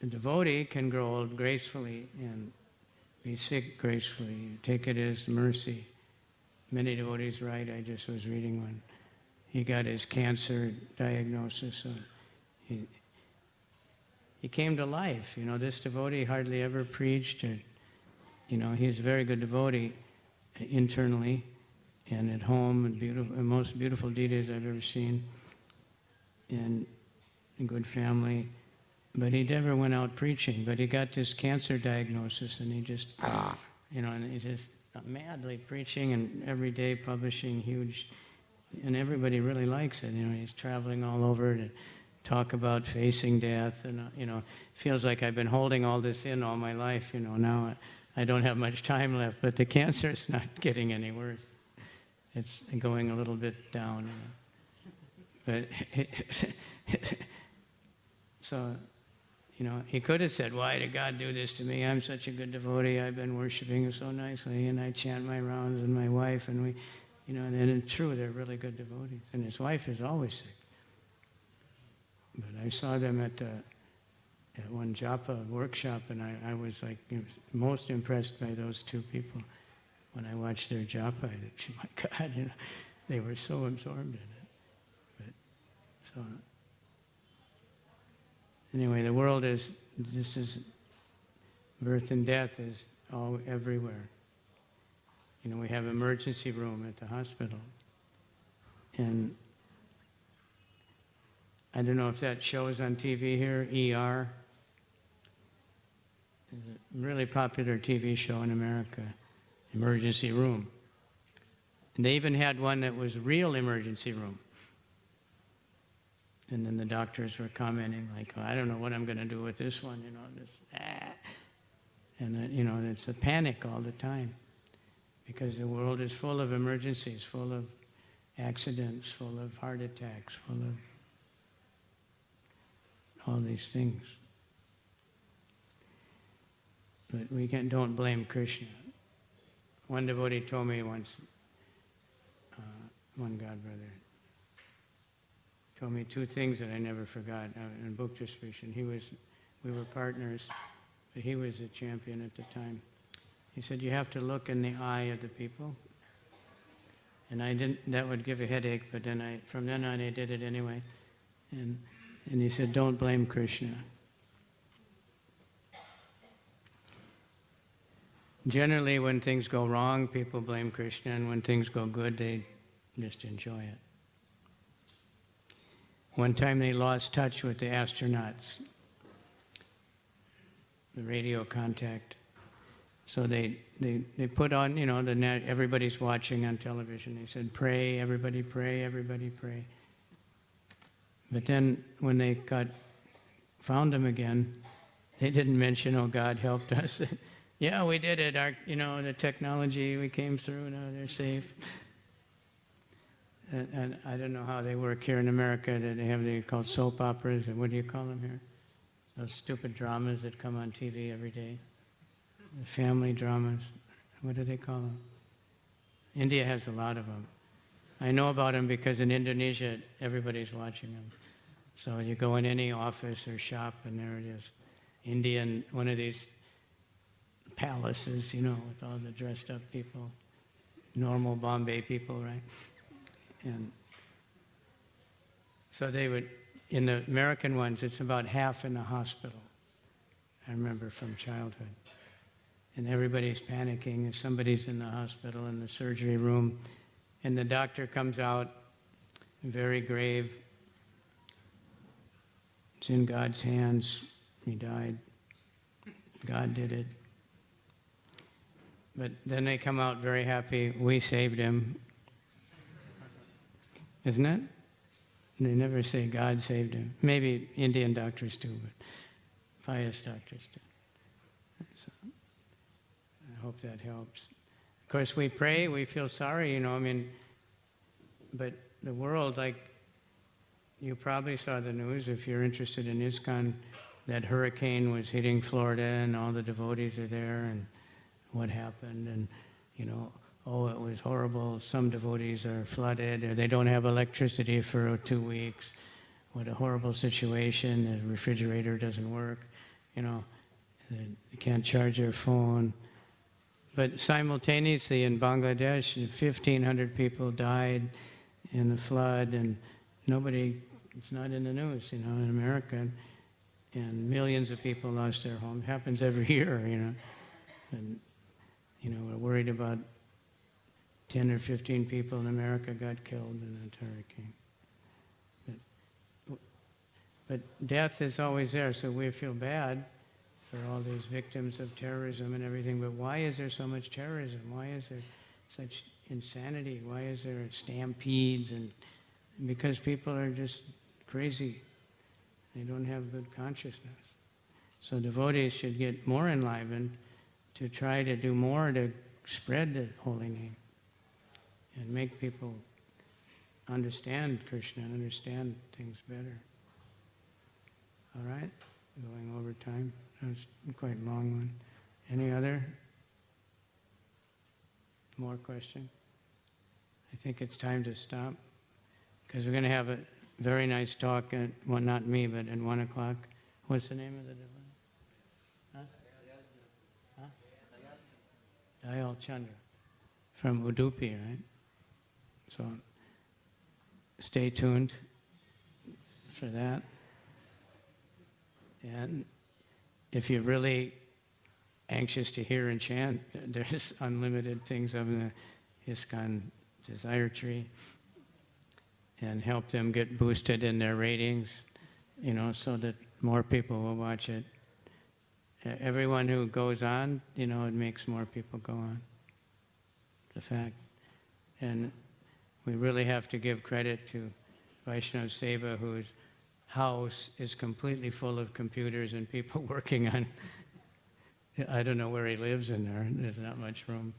Speaker 1: the devotee can grow old gracefully and be sick gracefully. Take it as mercy. Many devotees write, I just was reading one. He got his cancer diagnosis, so he came to life. This devotee hardly ever preached. He's a very good devotee internally and at home, and beautiful, the most beautiful deities I've ever seen, and a good family. But he never went out preaching. But he got this cancer diagnosis, and he just, and he's just madly preaching and every day publishing huge, and everybody really likes it. He's traveling all over to talk about facing death, and feels like I've been holding all this in all my life. Now I don't have much time left, but the cancer's not getting any worse. It's going a little bit down. But so, he could have said, why did God do this to me? I'm such a good devotee. I've been worshiping Him so nicely, and I chant my rounds with my wife, and we, and it's true, they're really good devotees. And his wife is always sick. But I saw them at one japa workshop, and I was like most impressed by those two people. When I watched their japa, my God, they were so absorbed in it. But so anyway, the world is birth and death is all everywhere. We have emergency room at the hospital, and I don't know if that shows on TV here, ER. It's a really popular TV show in America, emergency room. And they even had one that was real emergency room. And then the doctors were commenting like, I don't know what I'm going to do with this one, And, it's a panic all the time because the world is full of emergencies, full of accidents, full of heart attacks, full of all these things. But we don't blame Krishna. One devotee told me once, one godbrother, told me two things that I never forgot in book distribution. We were partners, but he was a champion at the time. He said, you have to look in the eye of the people. And I didn't, that would give a headache, but then from then on I did it anyway. And he said, don't blame Krishna. Generally, when things go wrong, people blame Krishna, and when things go good, they just enjoy it. One time they lost touch with the astronauts, the radio contact. So they put on, everybody's watching on television. They said, pray, everybody pray, everybody pray. But then when they found them again, they didn't mention, oh, God helped us. Yeah, we did it. The technology, we came through, now they're safe. And I don't know how they work here in America. They have they're called soap operas, and what do you call them here? Those stupid dramas that come on TV every day. The family dramas. What do they call them? India has a lot of them. I know about them because in Indonesia, everybody's watching them. So you go in any office or shop, and there it is. Indian, one of these palaces, with all the dressed up people. Normal Bombay people, right? And so they would, in the American ones, it's about half in the hospital. I remember from childhood. And everybody's panicking, and somebody's in the hospital, in the surgery room, and the doctor comes out, very grave. It's in God's hands. He died. God did it. But then they come out very happy. We saved him. Isn't it? They never say God saved him. Maybe Indian doctors do, but pious doctors do. So I hope that helps. Of course, we pray, we feel sorry, but the world, like, you probably saw the news, if you're interested in Iskcon, that hurricane was hitting Florida and all the devotees are there and what happened, and, you know, oh, it was horrible, some devotees are flooded, or they don't have electricity for 2 weeks. What a horrible situation, the refrigerator doesn't work, you know, they can't charge their phone. But simultaneously in Bangladesh, 1,500 people died in the flood, and nobody, it's not in the news, you know, in America, and millions of people lost their home. It happens every year, you know. And, you know, we're worried about 10 or 15 people in America got killed in a hurricane. But death is always there, so we feel bad for all these victims of terrorism and everything, but why is there so much terrorism? Why is there such insanity? Why is there stampedes? And because people are just crazy. They don't have good consciousness. So devotees should get more enlivened to try to do more to spread the holy name and make people understand Krishna and understand things better. All right? Going over time. That was quite a long one. Any other? More question? I think it's time to stop because we're going to have a very nice talk at, well, not me, but at 1 o'clock. What's the name of the devotee? Huh? Dayal Chandra from Udupi, right? So stay tuned for that. And if you're really anxious to hear and chant, there's unlimited things of the Iskcon Desire Tree, and help them get boosted in their ratings, you know, so that more people will watch it. Everyone who goes on, you know, it makes more people go on. The fact. And we really have to give credit to Vaishnava Seva, whose house is completely full of computers and people working on, I don't know where he lives in there. There's not much room.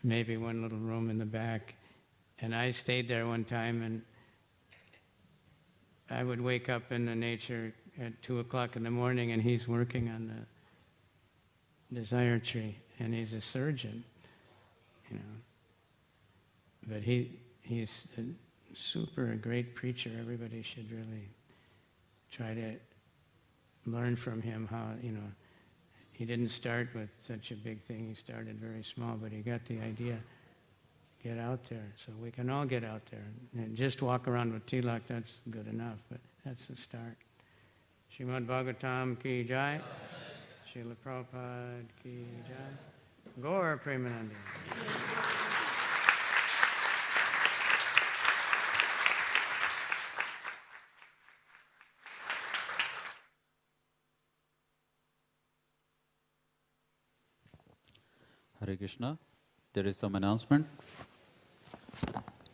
Speaker 1: Maybe one little room in the back. And I stayed there one time, and I would wake up in the nature at 2 o'clock in the morning, and he's working on the desire tree, and he's a surgeon, you know. But he's a super great preacher. Everybody should really try to learn from him how, you know, he didn't start with such a big thing. He started very small, but he got the idea. Get out there. So we can all get out there. And just walk around with tilak, that's good enough, but that's the start. Srimad Bhagavatam ki jai. Srila Prabhupada ki jai. Gaur Premanandi.
Speaker 7: Hare Krishna. There is some announcement.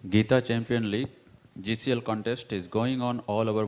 Speaker 7: Gita Champion League GCL contest is going on all over